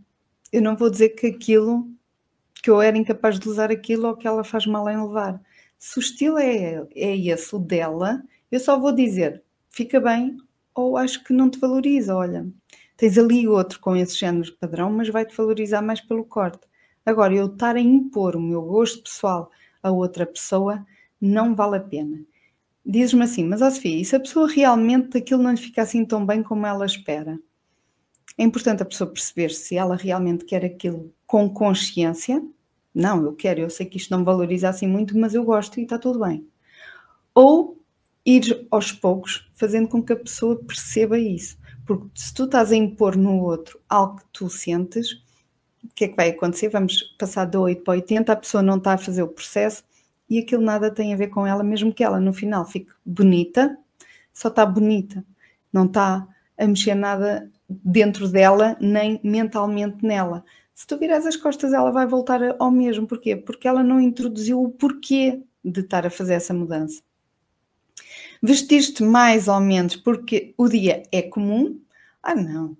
eu não vou dizer que eu era incapaz de usar aquilo ou que ela faz mal em levar. Se o estilo é esse, o dela, eu só vou dizer, fica bem, ou acho que não te valoriza, olha, tens ali outro com esse género padrão, mas vai-te valorizar mais pelo corte. Agora, eu estar a impor o meu gosto pessoal a outra pessoa, não vale a pena. Dizes-me assim, mas ó Sofia, e se a pessoa realmente aquilo não lhe fica assim tão bem como ela espera? É importante a pessoa perceber se ela realmente quer aquilo com consciência. Não, eu sei que isto não me valoriza assim muito, mas eu gosto e está tudo bem. Ou ir aos poucos, fazendo com que a pessoa perceba isso. Porque se tu estás a impor no outro algo que tu sentes, o que é que vai acontecer? Vamos passar de 8 para 80, a pessoa não está a fazer o processo e aquilo nada tem a ver com ela, mesmo que ela no final fique bonita, só está bonita, não está a mexer nada dentro dela, nem mentalmente nela. Se tu virares as costas, ela vai voltar ao mesmo. Porquê? Porque ela não introduziu o porquê de estar a fazer essa mudança. Vestir-te mais ou menos porque o dia é comum? Ah, não.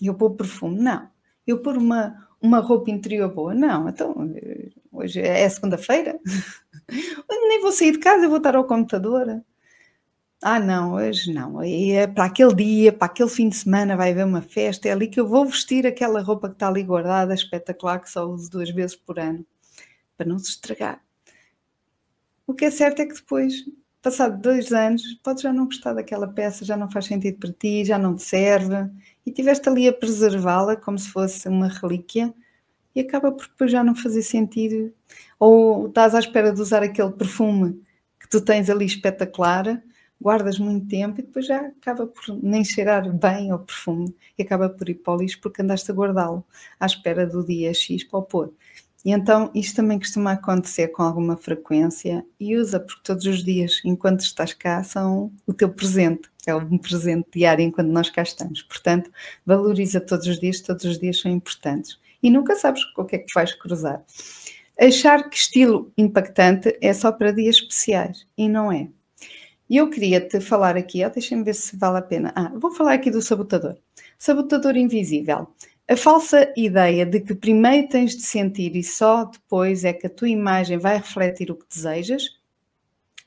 Eu pôr perfume? Não. Eu pôr uma roupa interior boa? Não. Então, hoje é segunda-feira? Nem vou sair de casa, eu vou estar ao computador. Ah, não, hoje não. É para aquele dia, para aquele fim de semana vai haver uma festa, é ali que eu vou vestir aquela roupa que está ali guardada, espetacular, que só uso 2 vezes por ano, para não se estragar. O que é certo é que depois, passado 2 anos, podes já não gostar daquela peça, já não faz sentido para ti, já não te serve, e estiveste ali a preservá-la como se fosse uma relíquia, e acaba por depois já não fazer sentido. Ou estás à espera de usar aquele perfume que tu tens ali espetacular, guardas muito tempo e depois já acaba por nem cheirar bem ao perfume e acaba por ir para o lixo porque andaste a guardá-lo à espera do dia X para o pôr. E então isto também costuma acontecer com alguma frequência e usa, porque todos os dias, enquanto estás cá, são o teu presente, é um presente diário enquanto nós cá estamos. Portanto, valoriza todos os dias são importantes. E nunca sabes com o que é que vais cruzar. Achar que estilo impactante é só para dias especiais e não é. E eu queria-te falar aqui, deixa-me ver se vale a pena. Vou falar aqui do sabotador. Sabotador invisível. A falsa ideia de que primeiro tens de sentir e só depois é que a tua imagem vai refletir o que desejas,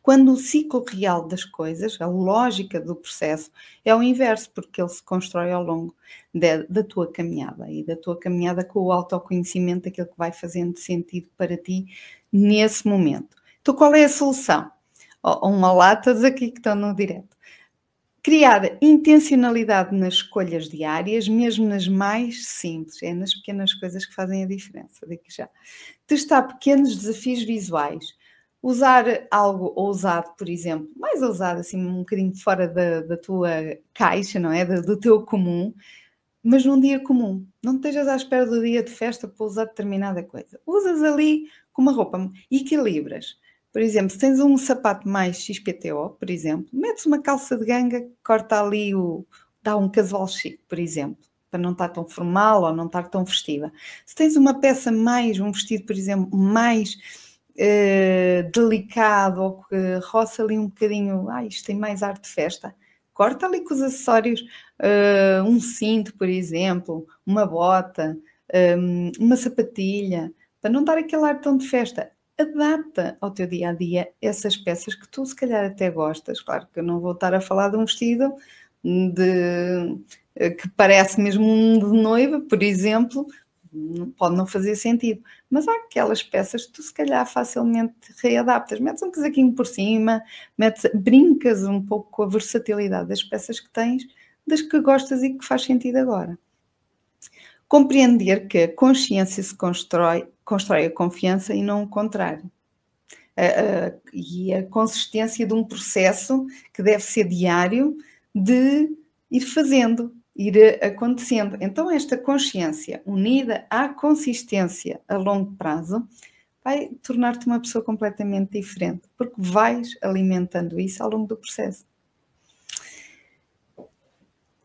quando o ciclo real das coisas, a lógica do processo, é o inverso, porque ele se constrói ao longo da tua caminhada e da tua caminhada com o autoconhecimento daquilo que vai fazendo sentido para ti nesse momento. Então, qual é a solução? Um olá a todos aqui que estão no direto. Criar intencionalidade nas escolhas diárias, mesmo nas mais simples. É nas pequenas coisas que fazem a diferença, digo já. Testar pequenos desafios visuais. Usar algo ousado, por exemplo, mais ousado, assim, um bocadinho fora da tua caixa, não é? Do teu comum, mas num dia comum. Não estejas à espera do dia de festa para usar determinada coisa. Usas ali com uma roupa, equilibras. Por exemplo, se tens um sapato mais XPTO, por exemplo, metes uma calça de ganga, corta ali dá um casual chique, por exemplo, para não estar tão formal ou não estar tão festiva. Se tens uma peça um vestido, por exemplo, mais delicado ou que roça ali um bocadinho, isto tem mais ar de festa, corta ali com os acessórios, um cinto, por exemplo, uma bota, uma sapatilha, para não dar aquele ar tão de festa. Adapta ao teu dia-a-dia essas peças que tu se calhar até gostas. Claro que eu não vou estar a falar de um vestido que parece mesmo um de noiva, por exemplo, pode não fazer sentido, mas há aquelas peças que tu se calhar facilmente readaptas, metes um casaquinho por cima, brincas um pouco com a versatilidade das peças que tens, das que gostas e que faz sentido agora. Compreender que a consciência se constrói a confiança e não o contrário. E a consistência de um processo que deve ser diário de ir fazendo, ir acontecendo. Então esta consciência unida à consistência a longo prazo vai tornar-te uma pessoa completamente diferente, porque vais alimentando isso ao longo do processo.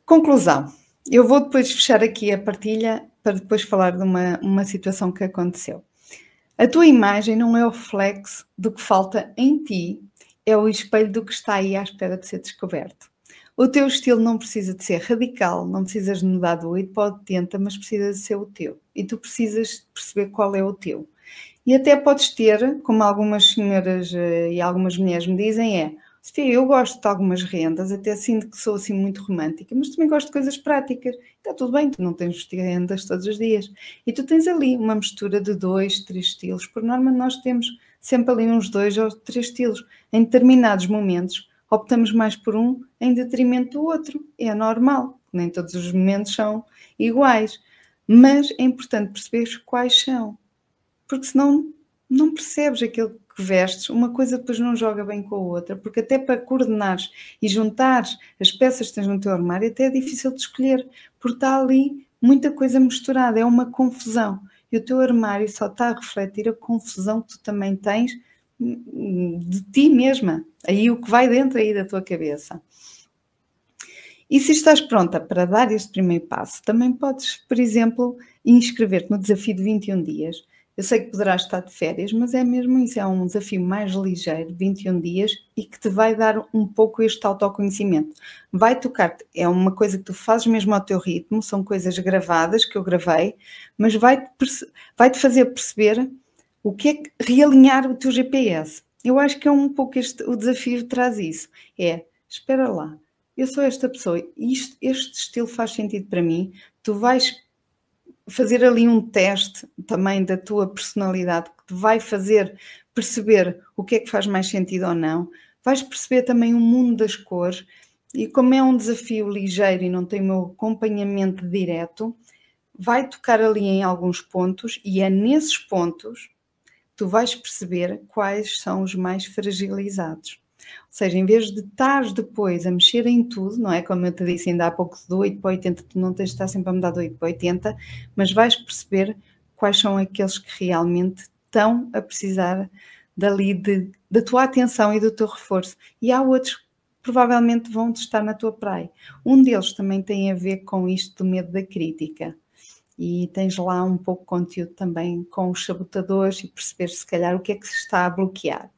Conclusão. Eu vou depois fechar aqui a partilha para depois falar de uma situação que aconteceu. A tua imagem não é o reflexo do que falta em ti, é o espelho do que está aí à espera de ser descoberto. O teu estilo não precisa de ser radical, não precisas de mudar do 8 para o 80, mas precisa de ser o teu. E tu precisas perceber qual é o teu. E até podes ter, como algumas senhoras e algumas mulheres me dizem, Sofia, eu gosto de algumas rendas, até sinto que sou assim muito romântica, mas também gosto de coisas práticas. Está tudo bem, tu não tens de vestir rendas todos os dias. E tu tens ali uma mistura de 2, 3 estilos. Por norma, nós temos sempre ali uns 2 ou 3 estilos. Em determinados momentos, optamos mais por um em detrimento do outro. É normal, nem todos os momentos são iguais. Mas é importante perceberes quais são. Porque senão não percebes aquilo que vestes, uma coisa depois não joga bem com a outra, porque até para coordenares e juntares as peças que tens no teu armário até é difícil de escolher, porque está ali muita coisa misturada, é uma confusão. E o teu armário só está a refletir a confusão que tu também tens de ti mesma, aí o que vai dentro aí da tua cabeça. E se estás pronta para dar este primeiro passo, também podes, por exemplo, inscrever-te no desafio de 21 dias. Eu sei que poderás estar de férias, mas é mesmo isso, é um desafio mais ligeiro, 21 dias, e que te vai dar um pouco este autoconhecimento. Vai tocar-te, é uma coisa que tu fazes mesmo ao teu ritmo, são coisas gravadas que eu gravei, mas vai-te fazer perceber o que é que realinhar o teu GPS. Eu acho que é um pouco o desafio traz isso. Espera lá, eu sou esta pessoa, este estilo faz sentido para mim, tu vais fazer ali um teste também da tua personalidade que te vai fazer perceber o que é que faz mais sentido ou não. Vais perceber também o mundo das cores e como é um desafio ligeiro e não tem o meu acompanhamento direto, vai tocar ali em alguns pontos e é nesses pontos que tu vais perceber quais são os mais fragilizados. Ou seja, em vez de estares depois a mexer em tudo, não é? Como eu te disse ainda há pouco, do 8 para 80, tu não tens de estar sempre a mudar do 8 para 80, mas vais perceber quais são aqueles que realmente estão a precisar dali da tua atenção e do teu reforço. E há outros que provavelmente vão estar na tua praia. Um deles também tem a ver com isto do medo da crítica. E tens lá um pouco de conteúdo também com os sabotadores e perceber se calhar o que é que se está a bloquear.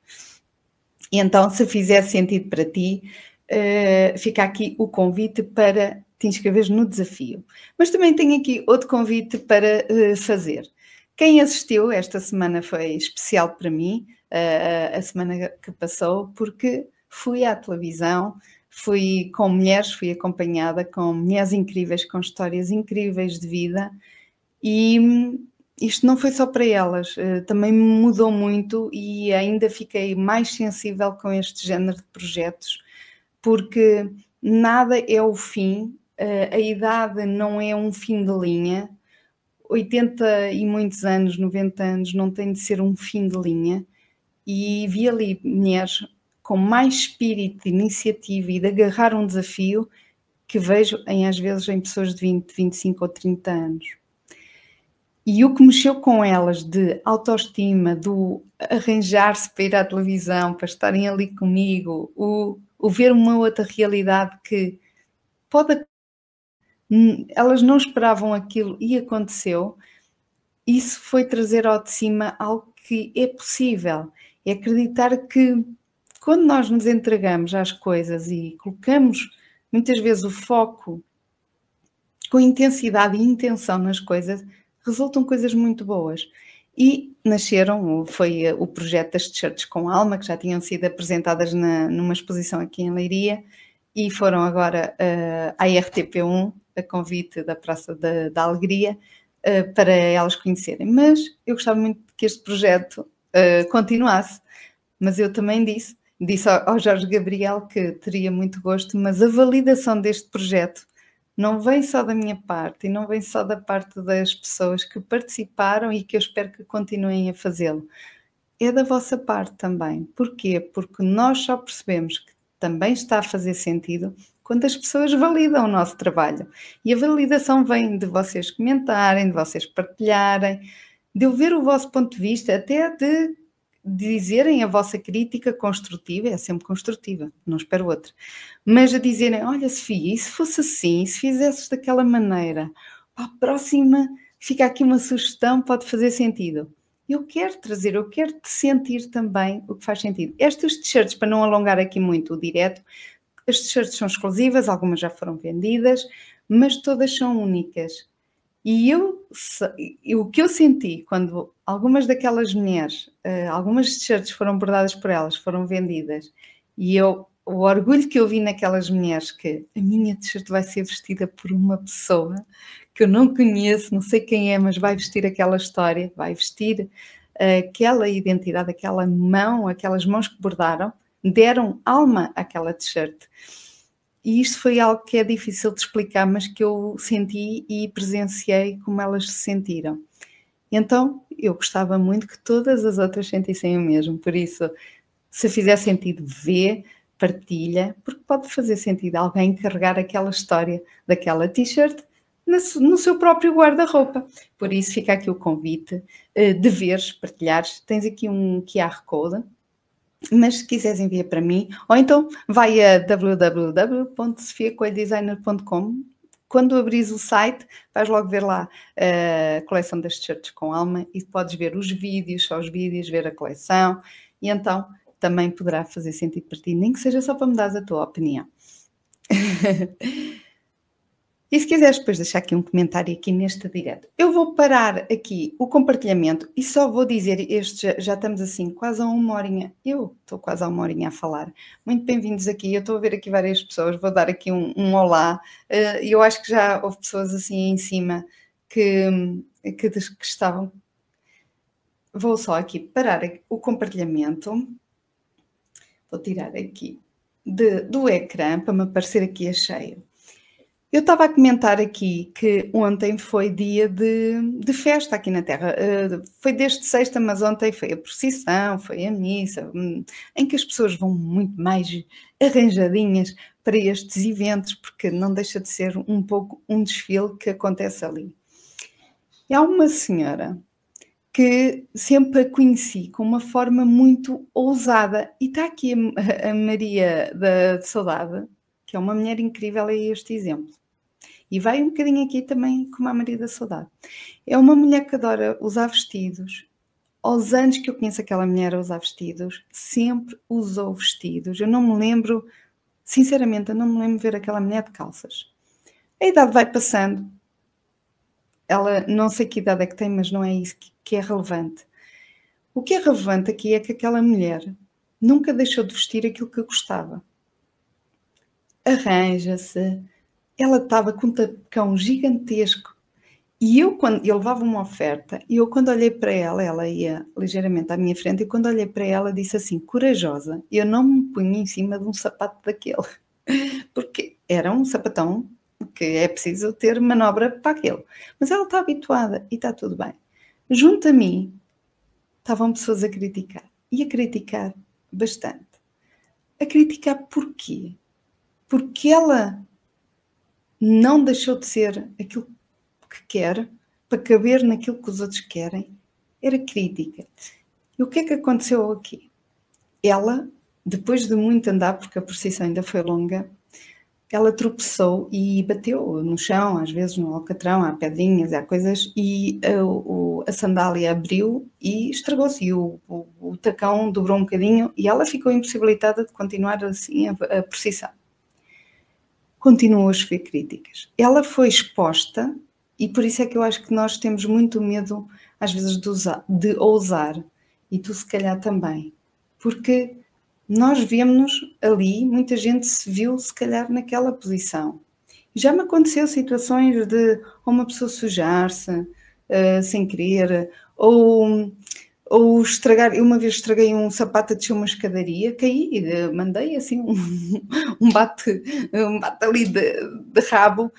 E então, se fizer sentido para ti, fica aqui o convite para te inscreveres no desafio. Mas também tenho aqui outro convite para fazer. Quem assistiu, esta semana foi especial para mim, a semana que passou, porque fui à televisão, fui com mulheres, fui acompanhada com mulheres incríveis, com histórias incríveis de vida e isto não foi só para elas, também me mudou muito e ainda fiquei mais sensível com este género de projetos, porque nada é o fim, a idade não é um fim de linha, 80 e muitos anos, 90 anos não tem de ser um fim de linha, e vi ali mulheres com mais espírito de iniciativa e de agarrar um desafio que vejo às vezes em pessoas de 20, 25 ou 30 anos. E o que mexeu com elas de autoestima, do arranjar-se para ir à televisão, para estarem ali comigo, o ver uma outra realidade que elas não esperavam aquilo e aconteceu, isso foi trazer ao de cima algo que é possível. É acreditar que quando nós nos entregamos às coisas e colocamos muitas vezes o foco com intensidade e intenção nas coisas, resultam coisas muito boas. E foi o projeto das t-shirts com alma, que já tinham sido apresentadas numa exposição aqui em Leiria, e foram agora à RTP1, a convite da Praça da Alegria, para elas conhecerem. Mas eu gostava muito que este projeto continuasse. Mas eu também disse ao Jorge Gabriel que teria muito gosto, mas a validação deste projeto não vem só da minha parte e não vem só da parte das pessoas que participaram e que eu espero que continuem a fazê-lo. É da vossa parte também. Porquê? Porque nós só percebemos que também está a fazer sentido quando as pessoas validam o nosso trabalho. E a validação vem de vocês comentarem, de vocês partilharem, de eu ver o vosso ponto de vista, até de dizerem a vossa crítica construtiva, é sempre construtiva, não espero outra, mas a dizerem, olha Sofia, e se fosse assim, se fizesses daquela maneira, para a próxima fica aqui uma sugestão, pode fazer sentido. Eu quero trazer, eu quero te sentir também o que faz sentido. Estas t-shirts, para não alongar aqui muito o direto, as t-shirts são exclusivas, algumas já foram vendidas, mas todas são únicas. E o que eu senti quando algumas daquelas mulheres, algumas t-shirts foram bordadas por elas, foram vendidas, e o orgulho que eu vi naquelas mulheres, que a minha t-shirt vai ser vestida por uma pessoa que eu não conheço, não sei quem é, mas vai vestir aquela história, vai vestir aquela identidade, aquela mão, aquelas mãos que bordaram, deram alma àquela t-shirt. E isto foi algo que é difícil de explicar, mas que eu senti e presenciei como elas se sentiram. Então, eu gostava muito que todas as outras sentissem o mesmo. Por isso, se fizer sentido, vê, partilha, porque pode fazer sentido alguém carregar aquela história daquela t-shirt no seu próprio guarda-roupa. Por isso, fica aqui o convite de veres, partilhares. Tens aqui um QR Code, mas se quiseres envia para mim, ou então vai a www.sofiacoelhodesigner.com. Quando abris o site, vais logo ver lá a coleção das t-shirts com alma e podes ver os vídeos, só os vídeos, ver a coleção, e então também poderá fazer sentido para ti, nem que seja só para me dares a tua opinião. E se quiseres depois deixar aqui um comentário aqui neste direto, eu vou parar aqui o compartilhamento e só vou dizer, já estamos assim quase a uma horinha, eu estou quase a uma horinha a falar. Muito bem-vindos aqui, eu estou a ver aqui várias pessoas, vou dar aqui um olá. Eu acho que já houve pessoas assim em cima que estavam. Vou só aqui parar o compartilhamento, vou tirar aqui do ecrã para me aparecer aqui a cheio. Eu estava a comentar aqui que ontem foi dia de festa aqui na Terra. Foi desde sexta, mas ontem foi a procissão, foi a missa, em que as pessoas vão muito mais arranjadinhas para estes eventos, porque não deixa de ser um pouco um desfile que acontece ali. E há uma senhora que sempre a conheci com uma forma muito ousada, e está aqui a Maria da Saudade, que é uma mulher incrível, é este exemplo. E vai um bocadinho aqui também como a Maria da Saudade. É uma mulher que adora usar vestidos. Aos anos que eu conheço aquela mulher a usar vestidos, sempre usou vestidos. Eu não me lembro, sinceramente, eu não me lembro de ver aquela mulher de calças. A idade vai passando. Ela, não sei que idade é que tem, mas não é isso que é relevante. O que é relevante aqui é que aquela mulher nunca deixou de vestir aquilo que gostava. Arranja-se. Ela estava com um tacão gigantesco. E eu levava uma oferta, e eu quando olhei para ela, ela ia ligeiramente à minha frente, e quando olhei para ela disse assim, corajosa, eu não me punha em cima de um sapato daquele. Porque era um sapatão que é preciso ter manobra para aquele. Mas ela está habituada e está tudo bem. Junto a mim, estavam pessoas a criticar. E a criticar bastante. A criticar porquê? Porque ela não deixou de ser aquilo que quer, para caber naquilo que os outros querem, era crítica. E o que é que aconteceu aqui? Ela, depois de muito andar, porque a procissão ainda foi longa, ela tropeçou e bateu no chão, às vezes no alcatrão, há pedrinhas, há coisas, e a sandália abriu e estragou-se, e o tacão dobrou um bocadinho, e ela ficou impossibilitada de continuar assim a procissão. Continuou a chover críticas. Ela foi exposta, e por isso é que eu acho que nós temos muito medo, às vezes, de ousar, e tu se calhar também, porque nós vemos ali, muita gente se viu se calhar naquela posição. Já me aconteceu situações de uma pessoa sujar-se, sem querer, ou estragar. Eu uma vez estraguei um sapato a descer uma escadaria, caí, mandei assim um bate ali de rabo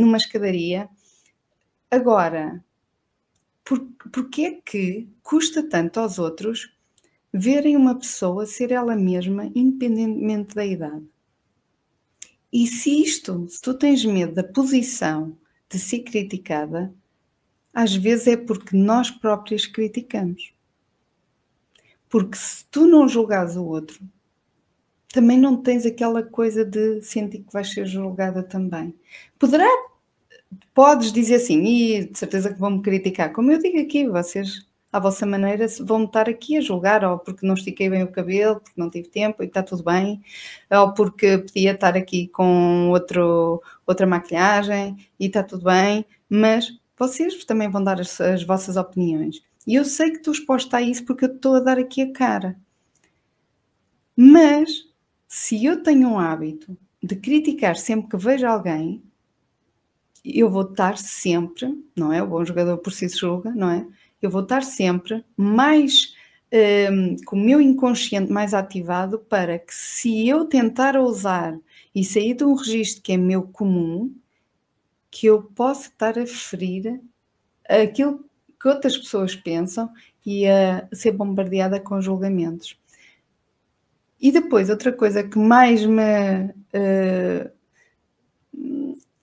numa escadaria. Agora, porque é que custa tanto aos outros verem uma pessoa ser ela mesma, independentemente da idade? E se tu tens medo da posição de ser criticada, às vezes é porque nós próprios criticamos. Porque se tu não julgares o outro, também não tens aquela coisa de sentir que vais ser julgada também. Podes dizer assim, e de certeza que vão-me criticar. Como eu digo aqui, vocês, à vossa maneira, vão-me estar aqui a julgar, ou porque não estiquei bem o cabelo, porque não tive tempo e está tudo bem, ou porque podia estar aqui com outra maquilhagem e está tudo bem, mas vocês também vão dar as vossas opiniões. E eu sei que estou exposta a isso porque eu estou a dar aqui a cara. Mas, se eu tenho um hábito de criticar sempre que vejo alguém, eu vou estar sempre, não é? O bom jogador por si se julga, não é? Eu vou estar sempre mais com o meu inconsciente mais ativado para que, se eu tentar ousar e sair de um registro que é meu comum, que eu possa estar a ferir aquilo que outras pessoas pensam e a ser bombardeada com julgamentos. E depois, outra coisa que mais me...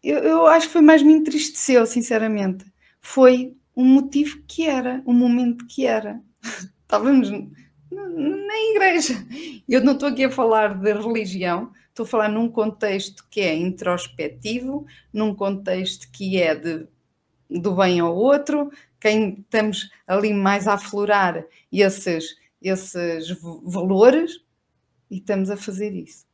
eu acho que foi mais me entristeceu, sinceramente, foi o motivo que era, o momento que era. Estávamos na igreja. Eu não estou aqui a falar de religião, estou a falar num contexto que é introspectivo, num contexto que é do bem ao outro, quem estamos ali mais a aflorar esses valores, e estamos a fazer isso.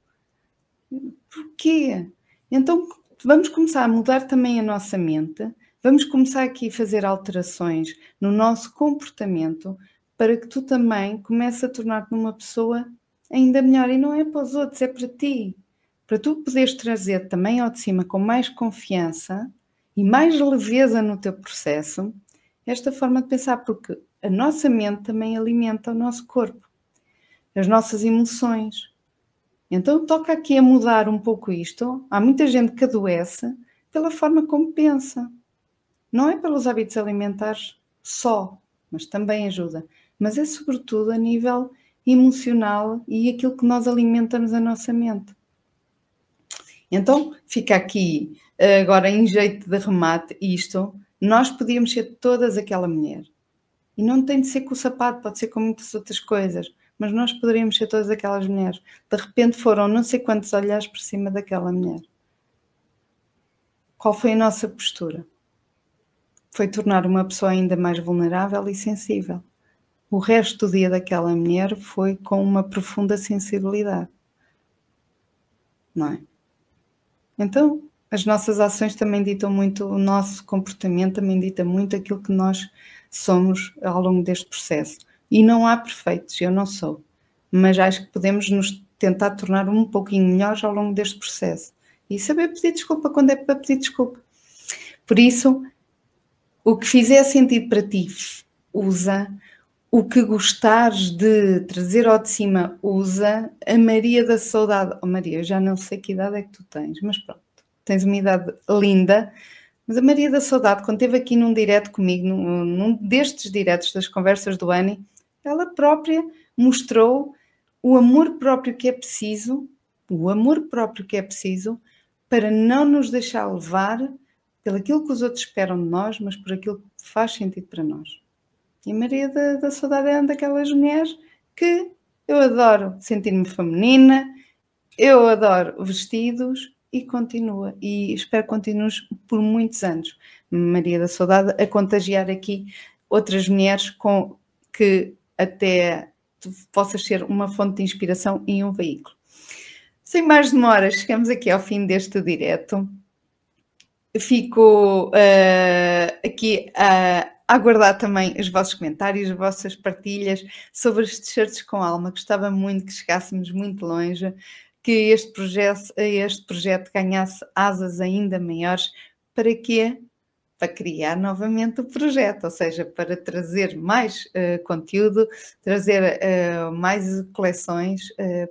Porquê? Então vamos começar a mudar também a nossa mente, vamos começar aqui a fazer alterações no nosso comportamento para que tu também comeces a tornar-te uma pessoa ainda melhor. E não é para os outros, é para ti. Para tu poderes trazer também ao de cima com mais confiança e mais leveza no teu processo esta forma de pensar, porque a nossa mente também alimenta o nosso corpo, as nossas emoções. Então toca aqui a mudar um pouco isto. Há muita gente que adoece pela forma como pensa. Não é pelos hábitos alimentares só, mas também ajuda. Mas é sobretudo a nível emocional e aquilo que nós alimentamos a nossa mente. Então fica aqui agora em jeito de remate isto. Nós podíamos ser todas aquela mulher. E não tem de ser com o sapato, pode ser com muitas outras coisas. Mas nós poderíamos ser todas aquelas mulheres. De repente foram não sei quantos olhares por cima daquela mulher. Qual foi a nossa postura? Foi tornar uma pessoa ainda mais vulnerável e sensível. O resto do dia daquela mulher foi com uma profunda sensibilidade. Não é? Então, as nossas ações também ditam muito o nosso comportamento, também dita muito aquilo que nós somos ao longo deste processo. E não há perfeitos, eu não sou. Mas acho que podemos nos tentar tornar um pouquinho melhores ao longo deste processo. E saber pedir desculpa quando é para pedir desculpa. Por isso, o que fizer sentido para ti, usa. O que gostares de trazer ao de cima, usa. A Maria da Saudade. Oh Maria, eu já não sei que idade é que tu tens, mas pronto. Tens uma idade linda. Mas a Maria da Saudade, quando esteve aqui num direto comigo, num destes diretos das conversas do Annie, ela própria mostrou o amor próprio que é preciso, para não nos deixar levar pelo aquilo que os outros esperam de nós, mas por aquilo que faz sentido para nós. E a Maria da Saudade é uma daquelas mulheres que eu adoro sentir-me feminina, eu adoro vestidos e continua. E espero que continues por muitos anos, Maria da Saudade, a contagiar aqui outras mulheres com que até tu possas ser uma fonte de inspiração e um veículo. Sem mais demoras, chegamos aqui ao fim deste direto. Fico aqui a aguardar também os vossos comentários, as vossas partilhas sobre os t-shirts com alma. Gostava muito que chegássemos muito longe, que este projeto ganhasse asas ainda maiores. Para quê? para criar novamente o projeto, ou seja, para trazer mais conteúdo, trazer mais coleções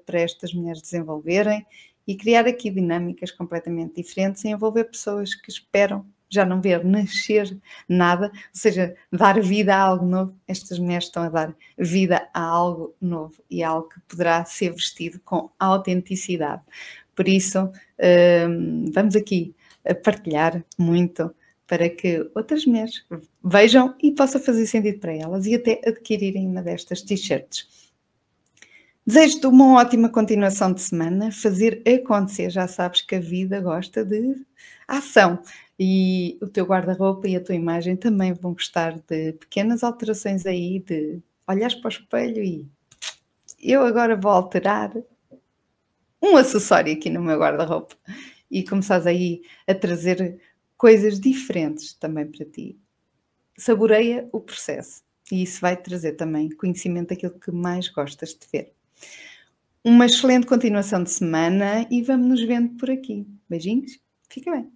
para estas mulheres desenvolverem e criar aqui dinâmicas completamente diferentes e envolver pessoas que esperam já não ver nascer nada, ou seja, dar vida a algo novo. Estas mulheres estão a dar vida a algo novo e a algo que poderá ser vestido com autenticidade. Por isso, vamos aqui a partilhar muito para que outras mulheres vejam e possa fazer sentido para elas e até adquirirem uma destas t-shirts. Desejo-te uma ótima continuação de semana, fazer acontecer. Já sabes que a vida gosta de ação e o teu guarda-roupa e a tua imagem também vão gostar de pequenas alterações aí, de olhares para o espelho e eu agora vou alterar um acessório aqui no meu guarda-roupa e começares aí a trazer coisas diferentes também para ti. Saboreia o processo e isso vai trazer também conhecimento daquilo que mais gostas de ver. Uma excelente continuação de semana e vamos nos vendo por aqui. Beijinhos, fica bem.